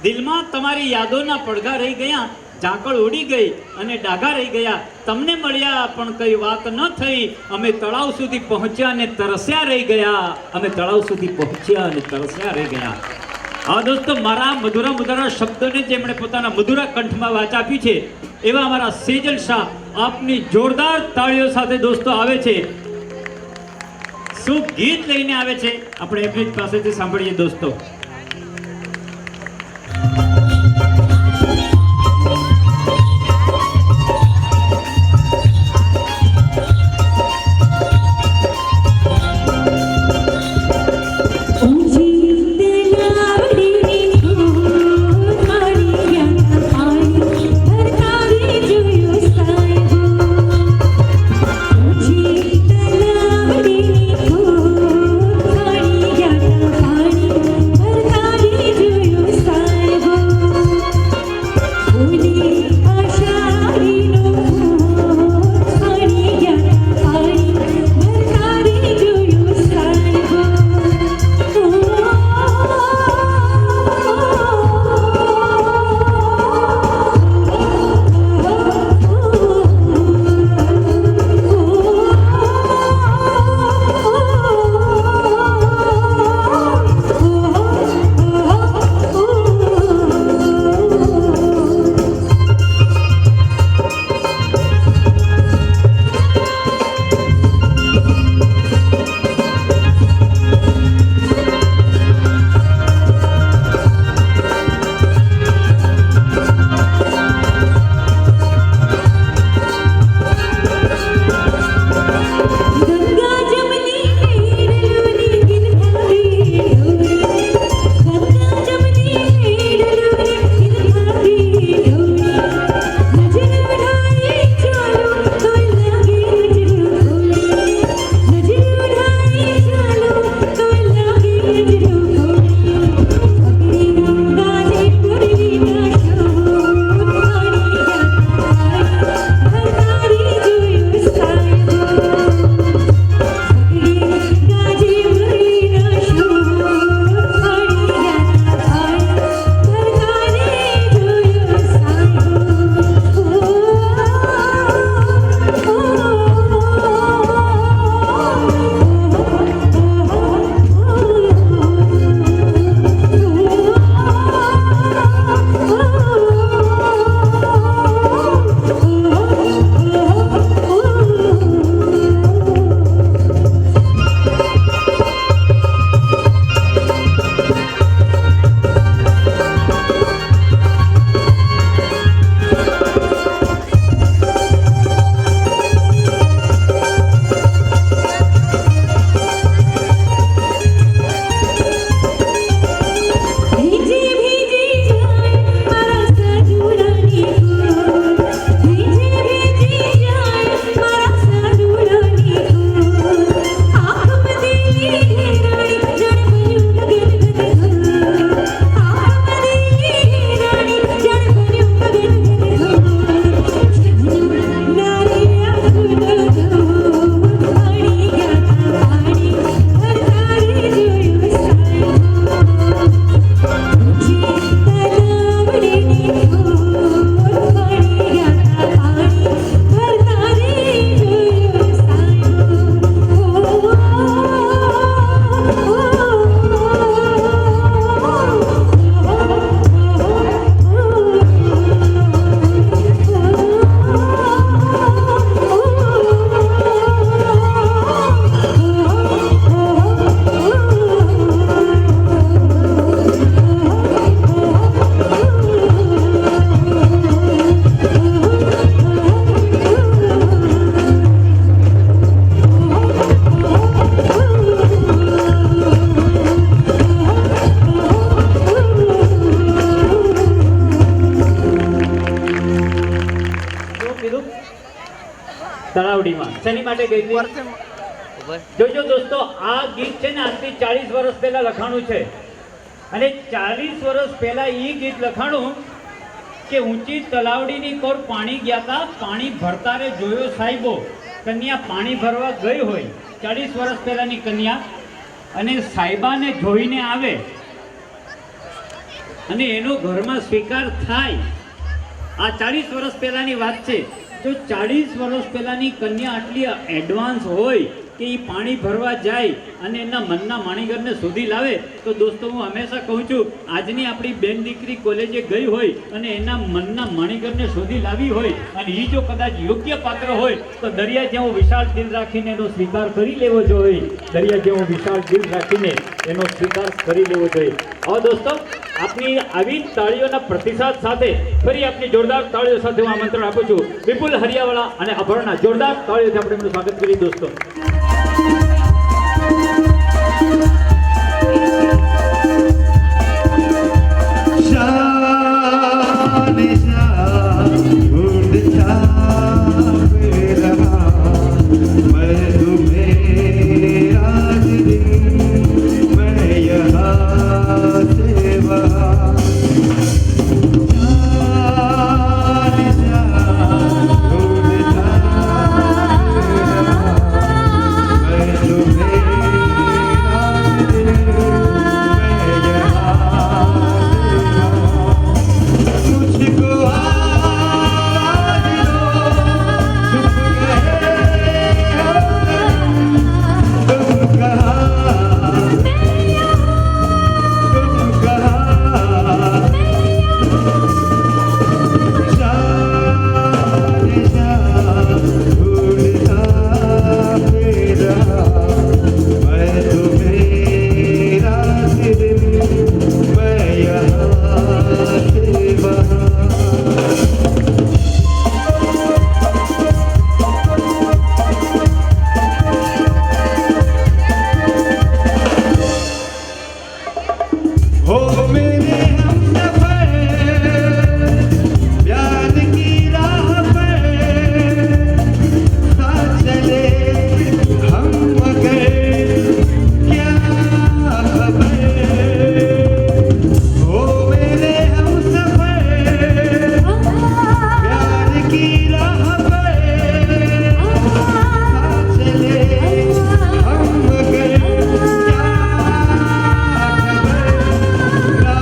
દિલમાં તમારી યાદોના પડઘા રહી ગયા, ઝાંકળ ઉડી ગઈ અને ડાઘા રહી ગયા. તમને મળ્યા પણ કઈ વાત ન થઈ, અમે તળાવ સુધી પહોંચ્યા અને તરસ્યા રહી ગયા. અમે તળાવ સુધી પહોંચ્યા અને તરસ્યા રહી ગયા. હા દોસ્તો, મારા મધુરા શબ્દોને જેમણે પોતાના મધુરા કંઠમાં વાચ આપી છે એવા અમારા સેજલ શાહ આપની જોરદાર તાળીઓ સાથે દોસ્તો આવે છે. શું ગીત લઈને આવે છે આપણે એમની જ પાસેથી સાંભળીએ દોસ્તો.
પાણી
તલાવડીમાં શેની માટે ગઈ હતી? જોજો દોસ્તો, આ ગીત છે ને આજથી 40 વર્ષ પહેલા લખાણું છે અને 40 વર્ષ પહેલા એ ગીત લખાણું કે ઊંચી તલાવડીની કોર પાણી ગયા તા, પાણી ભરતા રે જોયો સાહેબો. કન્યા પાણી ભરવા ગઈ હોય 40 વર્ષ પહેલાની કન્યા, અને સાહેબાને જોઈને આવે અને એનો ઘરમાં સ્વીકાર થાય. આ 40 વર્ષ પહેલાની વાત છે. જો 40 વર્ષ પહેલાની કન્યા આટલી એડવાન્સ હોય કે એ પાણી ભરવા જાય અને એના મનના માણીગરને શોધી લાવે, તો દોસ્તો હું હંમેશા કહું છું, આજની આપણી બેન દીકરી કોલેજે ગઈ હોય અને એના મનના માણીગરને શોધી લાવી હોય અને એ જો કદાચ યોગ્ય પાત્ર હોય તો દરિયા જેવો વિશાળ દિલ રાખીને એનો સ્વીકાર કરી લેવો જોઈએ. દરિયા જેવો વિશાળ દિલ રાખીને એનો સ્વીકાર કરી લેવો જોઈએ. હવે દોસ્તો, આપની આવી તાળીઓના પ્રતિસાદ સાથે ફરી આપની જોરદાર તાળીઓ સાથે હું આમંત્રણ આપું છું વિપુલ હરિયાવાળા અને અભરણા. જોરદાર તાળીઓથી આપણે એમનું સ્વાગત કરીએ દોસ્તો.
शान शान ढूंढ छापे रहा मैं तुम्हें आज दिन मैं यहाँ से वहाँ. शान शान ढूंढ छापे रहा मैं तुम्हें आज दिन मैं यहाँ मुझको आज लो छुप गए तुम कहाँ शान शान ढूंढता फिरा मैं तुम्हें रात दिन मैं यहाँ से वहाँ. हो मेरे हमसफर प्यार की राह पर साथ चले हम मगर क्या खबर. हो मेरे हमसफर प्यार की राह पर साथ चले हम मगर क्या खबर.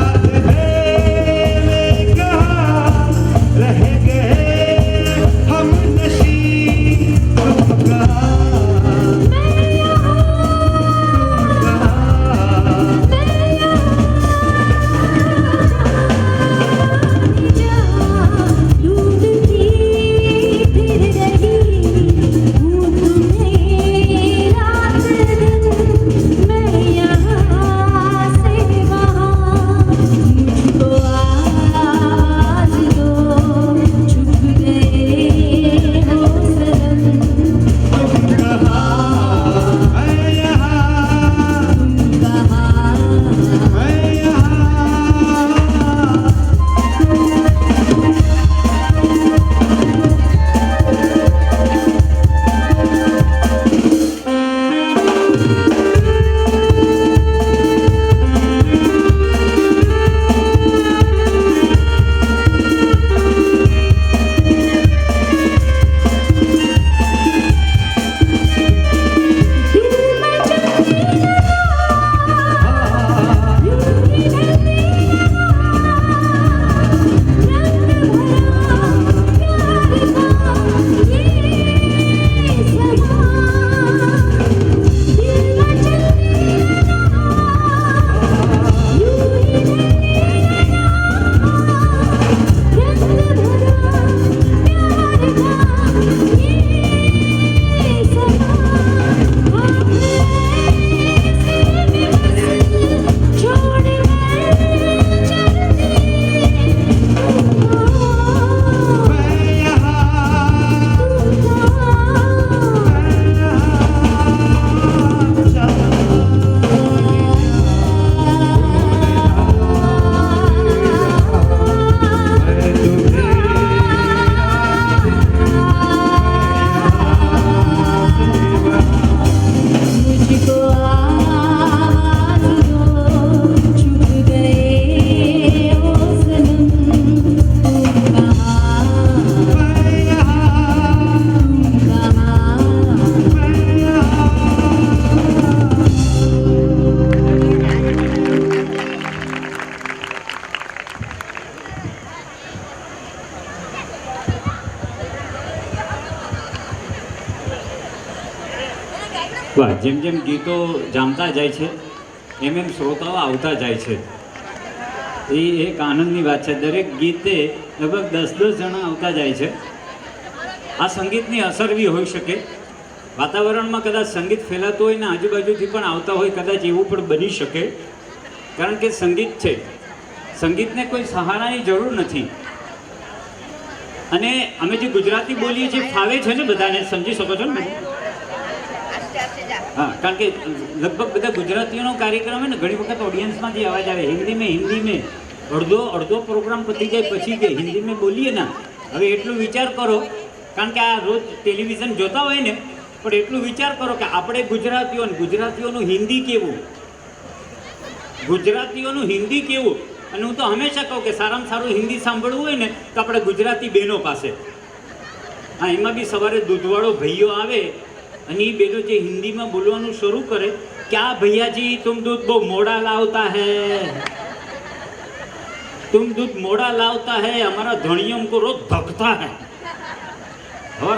વાહ, જેમ જેમ ગીતો જામતા જાય છે એમ એમ શ્રોતાઓ આવતા જાય છે. એ એક આનંદની વાત છે. દરેક ગીતે લગભગ 10-10 જણા આવતા જાય છે. આ સંગીતની અસર બી હોઈ શકે. વાતાવરણમાં કદાચ સંગીત ફેલાતું હોય ને આજુબાજુથી પણ આવતા હોય, કદાચ એવું પણ બની શકે. કારણ કે સંગીત છે, સંગીતને કોઈ સહારાની જરૂર નથી. અને અમે જે ગુજરાતી બોલીએ છીએ ફાવે છે ને બધાને, સમજી શકો છો ને? હા, કારણ કે લગભગ બધા ગુજરાતીઓનો કાર્યક્રમ હોય ને, ઘણી વખત ઓડિયન્સમાંથી અવાજ આવે હિન્દી મેં અડધો પ્રોગ્રામ પતી જાય પછી કે હિન્દી મેં બોલીએ ના. હવે એટલું વિચાર કરો, કારણ કે આ રોજ ટેલિવિઝન જોતા હોય ને, પણ એટલું વિચાર કરો કે આપણે ગુજરાતીઓનું હિન્દી કેવું, ગુજરાતીઓનું હિન્દી કેવું. અને હું તો હંમેશા કહું કે સારામાં સારું હિન્દી સાંભળવું હોય ને તો આપણે ગુજરાતી બહેનો પાસે. હા, એમાં બી સવારે દૂધવાળો ભાઈઓ આવે અને એ બહેનો જે હિન્દીમાં બોલવાનું શરૂ કરે, ક્યાં ભૈયાજી તુમ દૂધ બહુ મોડા લાવતા હૈ, तुम दूध मोड़ा लावता है, हमारा धनिया हमको रोज धकता है,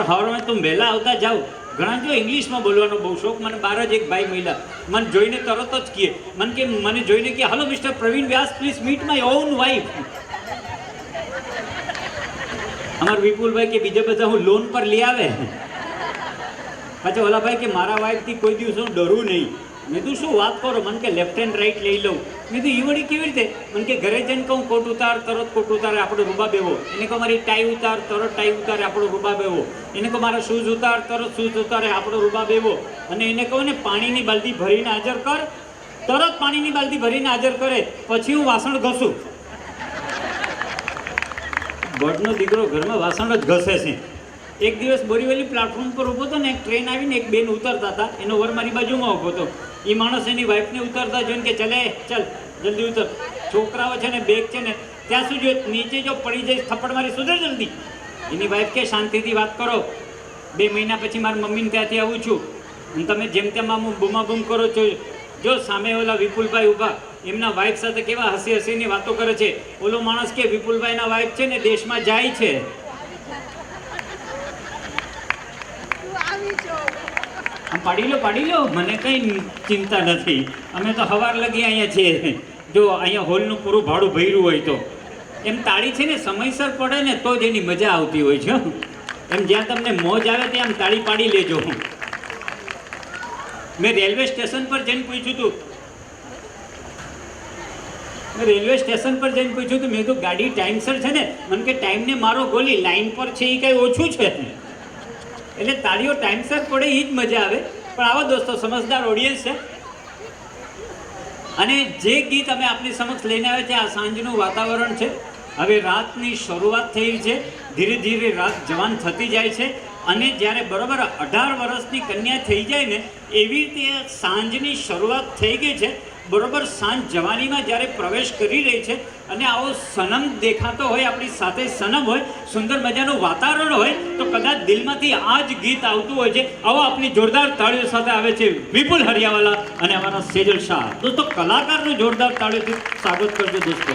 हर में तुम वહેલા આવતા જાઓ. ઘણા જો ઇંગ્લિશમાં બોલવાનો બહુ શોખ. મને બહાર જ એક ભાઈ મહિલા મને જોઈને તરત જ કહે, મને જોઈને કે hello mister Pravin Vyas, please meet my own wife. અમારા વિપુલભાઈ કે બીજા બધા હું લોન પર લઈ આવે. પાછા ઓલા ભાઈ કે મારા વાઇફથી કોઈ દિવસ હું ડરું નહીં. મેં તું શું વાત કરો? મને કે લેફ્ટ હેન્ડ રાઈટ લઈ લઉં. મેં તું ઈવડી કેવી રીતે? મને કે ઘરે જઈને કહું કોટ ઉતાર, તરત કોટ ઉતારે આપણો રૂબાબ એવો. એને કહો મારી ટાઈ ઉતાર, તરત ટાઈ ઉતારે આપણો રૂબાબ એવો. એને કહો મારા શૂઝ ઉતાર, તરત શૂઝ ઉતારે આપણો રૂબાબ એવો. અને એને કહું ને પાણીની બાલદી ભરીને હાજર કર, તરત પાણીની બાલદી ભરીને હાજર કરે. પછી હું વાસણ ઘસું. બળનો દીકરો ઘરમાં વાસણ જ ઘસે છે. એક દિવસ બોરીવલી પ્લેટફોર્મ પર ઊભો હતો ને, એક ટ્રેન આવીને એક બેન ઉતરતા હતા, એનો વર મારી બાજુમાં ઊભો હતો. એ માણસ એની વાઈફને ઉતરતા જોઈને કે ચાલ જલ્દી ઉતર. છોકરાઓ છે ને, બેગ છે ને, ત્યાં સુધી નીચે જો પડી જાય થપ્પડ મારી સુધર જલ્દી. એની વાઈફ કે શાંતિથી વાત કરો, 2 મહિના પછી મારી મમ્મીને ત્યાંથી આવું છું અને તમે જેમ તેમ આમ બૂમાબૂમ કરો છો. જો સામે ઓલા વિપુલભાઈ ઊભા, એમના વાઈફ સાથે કેવા હસીની વાતો કરે છે. ઓલો માણસ કે વિપુલભાઈના વાઈફ છે ને દેશમાં જાય છે. પાડી લો, મને કંઈ ચિંતા નથી. અમે તો સવાર લગી અહીંયા છીએ. જો અહીંયા હોલનું પૂરું ભાડું ભર્યું હોય તો એમ તાળી છે ને સમયસર પડે ને તો જ એની મજા આવતી હોય છે. એમ જ્યાં તમને મોજ આવે ત્યાં તાળી પાડી લેજો. મેં રેલવે સ્ટેશન પર જઈને પૂછ્યું હતું, મેં તો ગાડી ટાઈમસર છે ને? મને કે ટાઈમને મારો ગોલી, લાઈન પર છે એ કંઈ ઓછું છે. એટલે તાળીઓ ટાઈમસર પડે એ જ મજા આવે. પણ આવો દોસ્તો, સમજદાર ઓડિયન્સ છે. અને જે ગીત અમે આપની સમક્ષ લઈને આવ્યા છે, આ સાંજનું વાતાવરણ છે. હવે રાતની શરૂઆત થઈ છે, ધીરે ધીરે રાત જવાન થતી જાય છે. અને જ્યારે બરાબર 18 વર્ષની કન્યા થઈ જાય ને, એવી રીતે સાંજની શરૂઆત થઈ ગઈ છે. બરોબર સાંજ જવાનીમાં જ્યારે પ્રવેશ કરી રહી છે અને આવો સનમ દેખાતો હોય, આપણી સાથે સનમ હોય, સુંદર મજાનું વાતાવરણ હોય, તો કદાચ દિલમાંથી આ જ ગીત આવતું હોય છે. આવો આપની જોરદાર તાળીઓ સાથે આવે છે વિપુલ હરિયાવાલા અને અમારા સેજલ શાહ. દોસ્તો, કલાકારનું જોરદાર તાળીઓથી સ્વાગત કરજો દોસ્તો.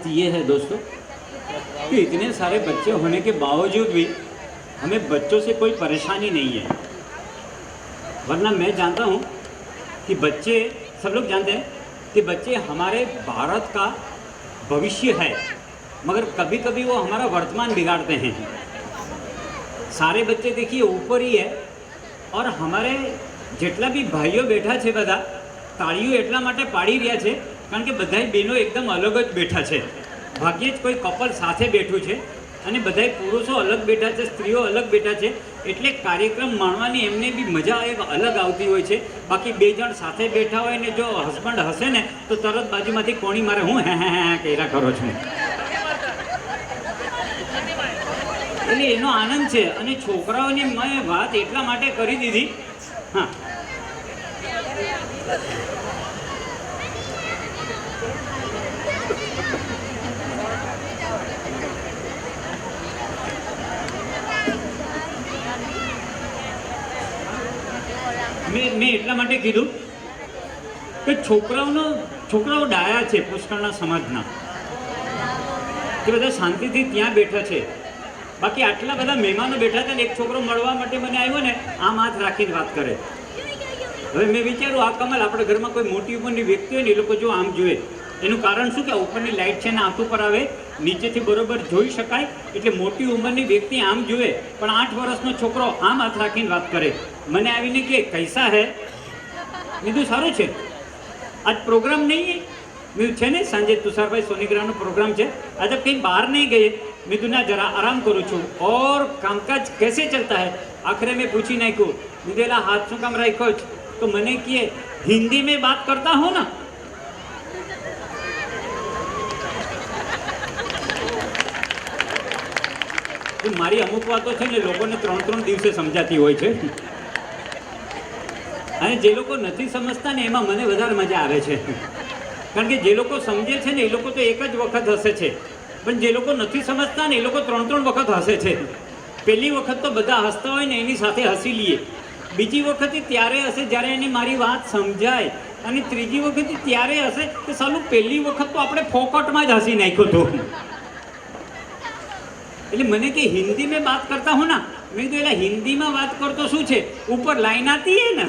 ये है दोस्तों कि इतने सारे बच्चे होने के बावजूद भी हमें बच्चों से कोई परेशानी नहीं है। वरना मैं जानता हूँ कि बच्चे, सब लोग जानते हैं कि बच्चे हमारे भारत का भविष्य है, मगर कभी कभी वो हमारा वर्तमान बिगाड़ते हैं। सारे बच्चे देखिए ऊपर ही है, और हमारे જેટલા બી ભાઈઓ બેઠા છે બધા તાળીઓ એટલા માટે પાડી રહ્યા છે કારણ કે બધાય બહેનો એકદમ અલગ જ બેઠા છે। ભાગ્યે જ કોઈ કપલ સાથે બેઠું છે અને બધાય પુરુષો અલગ બેઠા છે, સ્ત્રીઓ અલગ બેઠા છે, એટલે કાર્યક્રમ માણવાની એમને બી મજા એક અલગ આવતી હોય છે। બાકી બે જણ સાથે બેઠા હોય ને જો હસબન્ડ હસે ને તો તરત બાજુમાંથી કોણી મારે હું હે કર્યા કરો છું, એટલે એનો આનંદ છે। અને છોકરાઓની મેં વાત એટલા માટે કરી દીધી, हाँ મેં એટલા માટે કીધું કે છોકરાઓ ડાયા છે પુષ્કળના સમાજના, કે બધા શાંતિથી ત્યાં બેઠા છે। બાકી આટલા બધા મહેમાનો બેઠા હતા ને એક છોકરો મળવા માટે મને આવ્યો ને આમ હાથ રાખીને વાત કરે। હવે મેં વિચાર્યું આ કમલ આપણે ઘરમાં કોઈ મોટી ઉંમરની વ્યક્તિ હોય ને એ લોકો જો આમ જોઈએ, એનું કારણ શું કે ઉપરની લાઇટ છે ને આંખ ઉપર આવે, નીચેથી બરોબર જોઈ શકાય, એટલે મોટી ઉંમરની વ્યક્તિ આમ જુએ, પણ 8 વર્ષનો છોકરો આમ હાથ રાખીને વાત કરે। મને આવીને કે કૈસા હે, કીધું સારું છે, આજ પ્રોગ્રામ નહીં હે, મેં છે ને સાંજે તુષારભાઈ સોનીગ્રાનો પ્રોગ્રામ છે, आज आप कहीं बाहर नहीं गए, मैं तो ना जरा आराम करूँ छू, और कामकाज कैसे चलता है। आखिर में पूछी नहीं को मुझे हाथ शू काम राखो तो मैंने किए हिंदी में बात करता हूँ ना, तो मारी अमुक वातो छे ने लोकोने 3-3 दिवसे समजाती होय छे, અને જે લોકો નથી સમજતા ને એમાં મને વધારે મજા આવે છે, કારણ કે જે લોકો સમજે છે ને એ લોકો તો એક જ વખત હસે છે, પણ જે લોકો નથી સમજતા ને એ લોકો 3-3 વખત હસે છે। પહેલી વખત તો બધા હસતા હોય ને એની સાથે હસી લઈએ, બીજી વખતે ત્યારે હસે જ્યારે એને મારી વાત સમજાય, અને ત્રીજી વખતે ત્યારે હસે કે સાલું પહેલી વખત તો આપણે ફોકટમાં જ હસી નાખ્યો હતો। એટલે મને કે हिंदी में बात करता हूँ ना, मैं तो एला हिंदी में बात करतो શું છે, ऊपर लाइन आती है ना।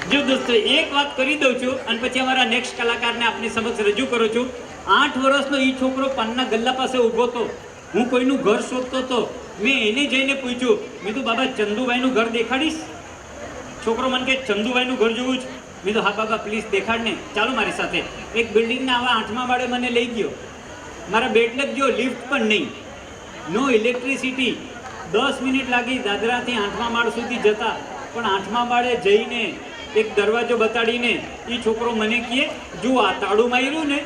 જો દોસ્તો એક વાત કરી દઉં છું અને પછી અમારા નેક્સ્ટ કલાકારને આપની સમક્ષ રજૂ કરું છું। 8 વર્ષનો એ છોકરો પાનના ગલ્લા પાસે ઊભો હતો, હું કોઈનું ઘર શોધતો હતો, મેં એને જઈને પૂછ્યું, મેં તો બાબા ચંદુભાઈનું ઘર દેખાડીશ? છોકરો મને કે ચંદુભાઈનું ઘર જોવું છે। મેં તો હા બાબા પ્લીઝ દેખાડ ને, ચાલો મારી સાથે। એક બિલ્ડિંગના આવા 8મા માળે મને લઈ ગયો, મારા બેટલેક જો લિફ્ટ પણ નહીં, નો ઇલેક્ટ્રિસિટી, 10 મિનિટ લાગી દાદરાથી 8મા માળ સુધી જતા, પણ 8મા માળે જઈને એક દરવાજો બતાડીને એ છોકરો મને કહે જો આ તાળું માર્યું ને,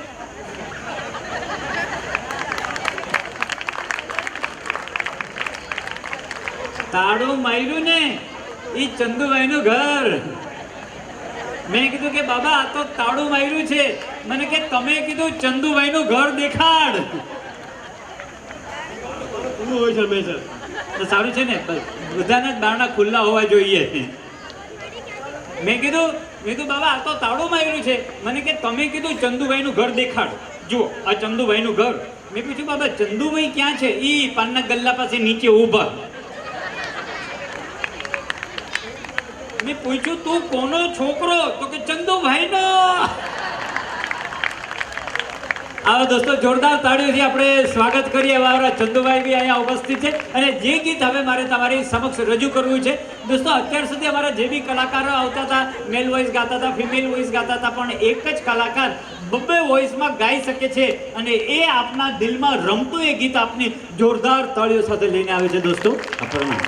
તાળું માર્યું ને એ ચંદુભાઈનું ઘર। મેં કીધું કે બાબા આ તો તાળું માર્યું છે, મને કે તમે કીધું ચંદુભાઈનું ઘર દેખાડ। તો સારું છે ને, બધાના જ બારણા ખુલ્લા હોવા જોઈએ। મેં કીધું બાબા આ તો તાળું માર્યું છે, મને કે તમે કીધું ચંદુભાઈનું ઘર દેખાડ, જુઓ આ ચંદુભાઈનું ઘર। મેં પૂછ્યું બાબા ચંદુભાઈ ક્યાં છે? ઈ પાનના ગલ્લા પાસે નીચે ઊભા। મેં પૂછ્યું તું કોનો છોકરો? તો કે ચંદુભાઈનો। આવો દોસ્તો જોરદાર તાળીઓથી આપણે સ્વાગત કરીએ। અમારા ચંદુભાઈ બી અહીંયા ઉપસ્થિત છે, અને જે ગીત હવે મારે તમારી સમક્ષ રજૂ કરવું છે દોસ્તો, અત્યાર સુધી અમારા જે બી કલાકારો આવતા હતા, મેલ વોઇસ ગાતા હતા, ફિમેલ વોઇસ ગાતા હતા, પણ એક જ કલાકાર બબ્બે વોઇસમાં ગાઈ શકે છે, અને એ આપના દિલમાં રમતું એ ગીત આપની જોરદાર તાળીઓ સાથે લઈને આવે છે દોસ્તો। પ્રણામ।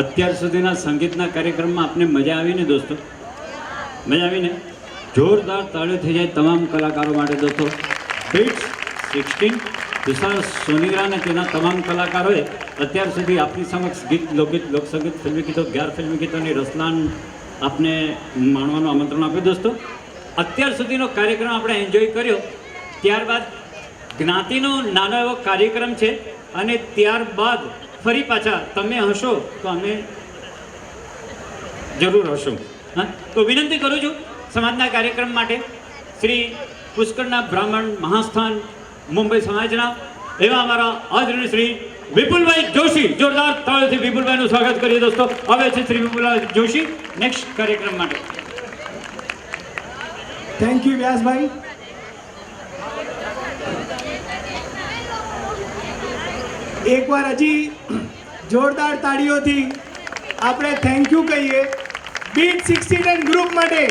અત્યાર સુધીના સંગીતના કાર્યક્રમમાં આપને મજા આવી ને દોસ્તો? મજા આવીને? જોરદાર તાળીઓ થઈ જાય તમામ કલાકારો માટે દોસ્તો. બીટ્સ 16 તુષાર સોનીરા અને તેના તમામ કલાકારોએ અત્યાર સુધી આપની સમક્ષ ગીત, લોકગીત, લોકસંગીત, ફિલ્મી ગીતો, 11 ફિલ્મી ગીતોની રસલાન આપને માણવાનું આમંત્રણ આપ્યું દોસ્તો. અત્યાર સુધીનો કાર્યક્રમ આપણે એન્જોય કર્યો. ત્યારબાદ જ્ઞાતિનો નાનો એવો કાર્યક્રમ છે અને ત્યારબાદ ફરી પાછા તમે હશો તો અમે જરૂર હશું. હા, તો વિનંતી કરું છું સમાજના કાર્યક્રમ માટે શ્રી પુષ્કરના બ્રાહ્મણ મહાસ્થાન મુંબઈ સમાજના એવા અમારા આદરણીય શ્રી વિપુલભાઈ જોશી, જોરદાર તાળીઓથી વિપુલભાઈનું સ્વાગત કરીએ દોસ્તો. હવે છે શ્રી વિપુલભાઈ જોશી નેક્સ્ટ કાર્યક્રમ માટે.
થેન્ક યુ વ્યાસભાઈ. એકવાર હજી જોરદાર તાળીઓથી આપણે થેન્ક યુ કહીએ બીટ 16 ગ્રુપ માટે.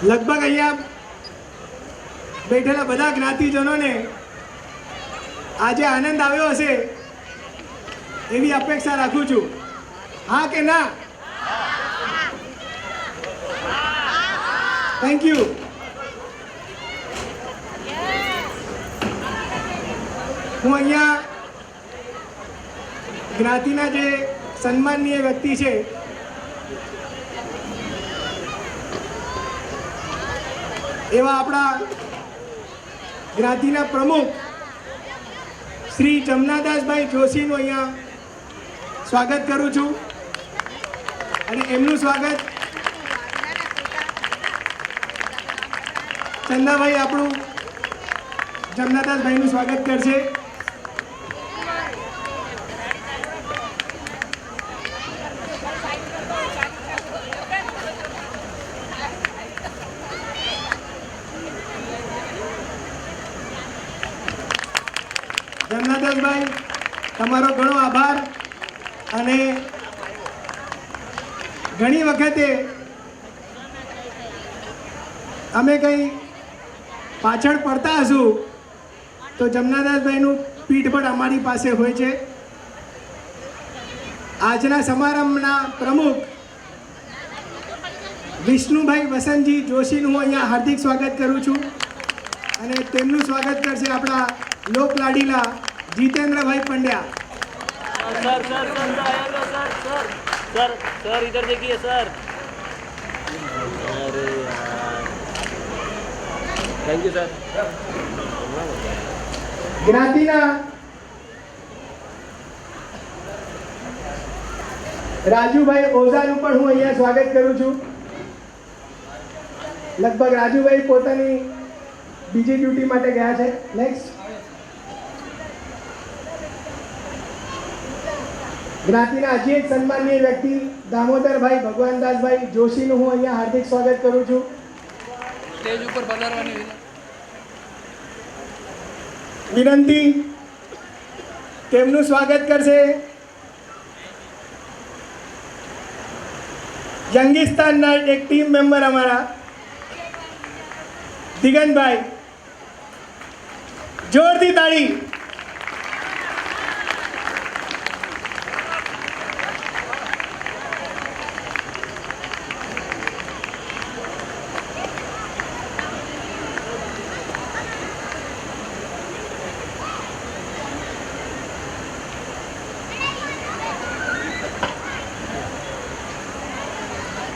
લગભગ અહીંયા બેઠેલા બધા જ્ઞાતિજનોને આજે આનંદ આવ્યો હશે એવી અપેક્ષા રાખું છું. હા કે ના? Thank you. હું અહીંયા જ્ઞાતિના જે સન્માનનીય વ્યક્તિ છે એવા આપણા જ્ઞાતિના પ્રમુખ શ્રી જમનાદાસભાઈ જોશીનું અહીંયા સ્વાગત કરું છું અને એમનું સ્વાગત ચંદાભાઈ આપણું જમનાદાસભાઈનું સ્વાગત કરશે. જમનાદાસભાઈ, તમારો ઘણો આભાર. અને ઘણી વખતે અમે કંઈ પાછળ પડતા હશું તો જમનાદાસભાઈનું પીઠબળ અમારી પાસે હોય છે. આજના સમારંભના પ્રમુખ વિષ્ણુભાઈ વસંતજી જોશીનું હું અહીંયા હાર્દિક સ્વાગત કરું છું અને તેમનું સ્વાગત કરશે આપણા લોકલાડીલા જીતેન્દ્રભાઈ Pandya.
Sir sir sir sir sir sir इधर देखिए सर. अरे यार, थैंक यू सर.
જ્ઞાતિના રાજુભાઈ ઓઝાનું પણ હું અહીંયા સ્વાગત કરું છું. લગભગ રાજુભાઈ પોતાની બીજી ડ્યુટી માટે ગયા છે. નેક્સ્ટ જ્ઞાતિના હજી એક સન્માનનીય વ્યક્તિ દામોદરભાઈ ભગવાનદાસભાઈ જોશીનું હું અહીંયા હાર્દિક સ્વાગત કરું છું.
स्टेज ऊपर पधारવાની
વિનંતી, તેમનું સ્વાગત કરશે યંગિસ્તાનના એક ટીમ મેમ્બર અમારા દિગંતભાઈ. જોરથી તાળી.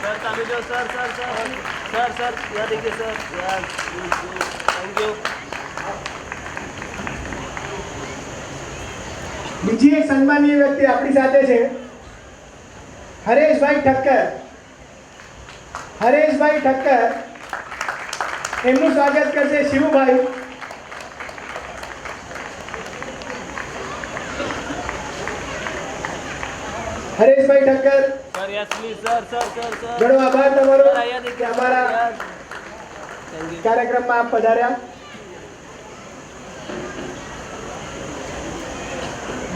सर सामने जो sir sir sir sir sir यहाँ देखिए सर यार, थैंक यू.
બીજી એક સન્માનીય વ્યક્તિ આપણી સાથે છે હરેશભાઈ ઠક્કર. હરેશભાઈ ઠક્કર, એમનું સ્વાગત કરશે શિવુભાઈ. હરેશભાઈ Thakkar,
sir yes please sir sir sir sir.
ઘણો આભાર તમારો
सर यहाँ
કે
देखिए
અમારા
यार, थैंक यू.
કાર્યક્રમમાં આપ પધાર્યા.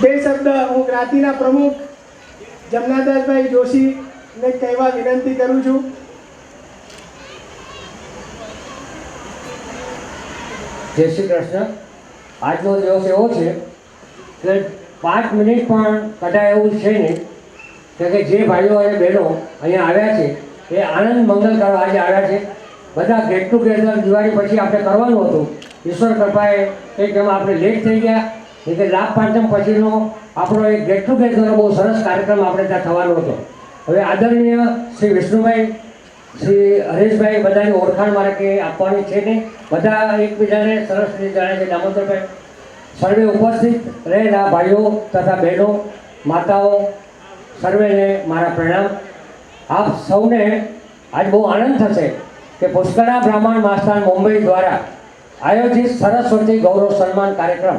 બે શબ્દ હું જ્ઞાતિના પ્રમુખ જમનાદાસભાઈ જોશીને કહેવા વિનંતી કરું છું.
જય શ્રી કૃષ્ણ. આજનો દિવસ એવો છે કે 5 મિનિટ પણ કઢાય એવું છે નહીં કે જે ભાઈઓ અને બહેનો અહીંયા આવ્યા છે એ આનંદ મંગલ કરવા આજે આવ્યા છે. બધા ગેટ ટુગેધર દિવાળી પછી આપણે કરવાનું હતું. ઈશ્વર કૃપાએ કંઈક એમાં આપણે લેટ થઈ ગયા. એટલે લાભ પાંચમ પછીનો આપણો એક ગેટ ટુગેધરનો બહુ સરસ કાર્યક્રમ આપણે ત્યાં થવાનો હતો. હવે આદરણીય શ્રી વિષ્ણુભાઈ, શ્રી હરેશભાઈ બધાની ઓળખાણ મારે કે આપવાની છે નહીં. બધા એકબીજાને સરસ રીતે જાણે છે. દામોદરભાઈ સર્વે ઉપસ્થિત રહેલા ભાઈઓ તથા બહેનો, માતાઓ સર્વેને મારા પ્રણામ. આપ સૌને આજ બહુ આનંદ થશે કે પુષ્કરા બ્રાહ્મણ માસ્તાન મુંબઈ દ્વારા આયોજિત સરસ્વતી ગૌરવ સન્માન કાર્યક્રમ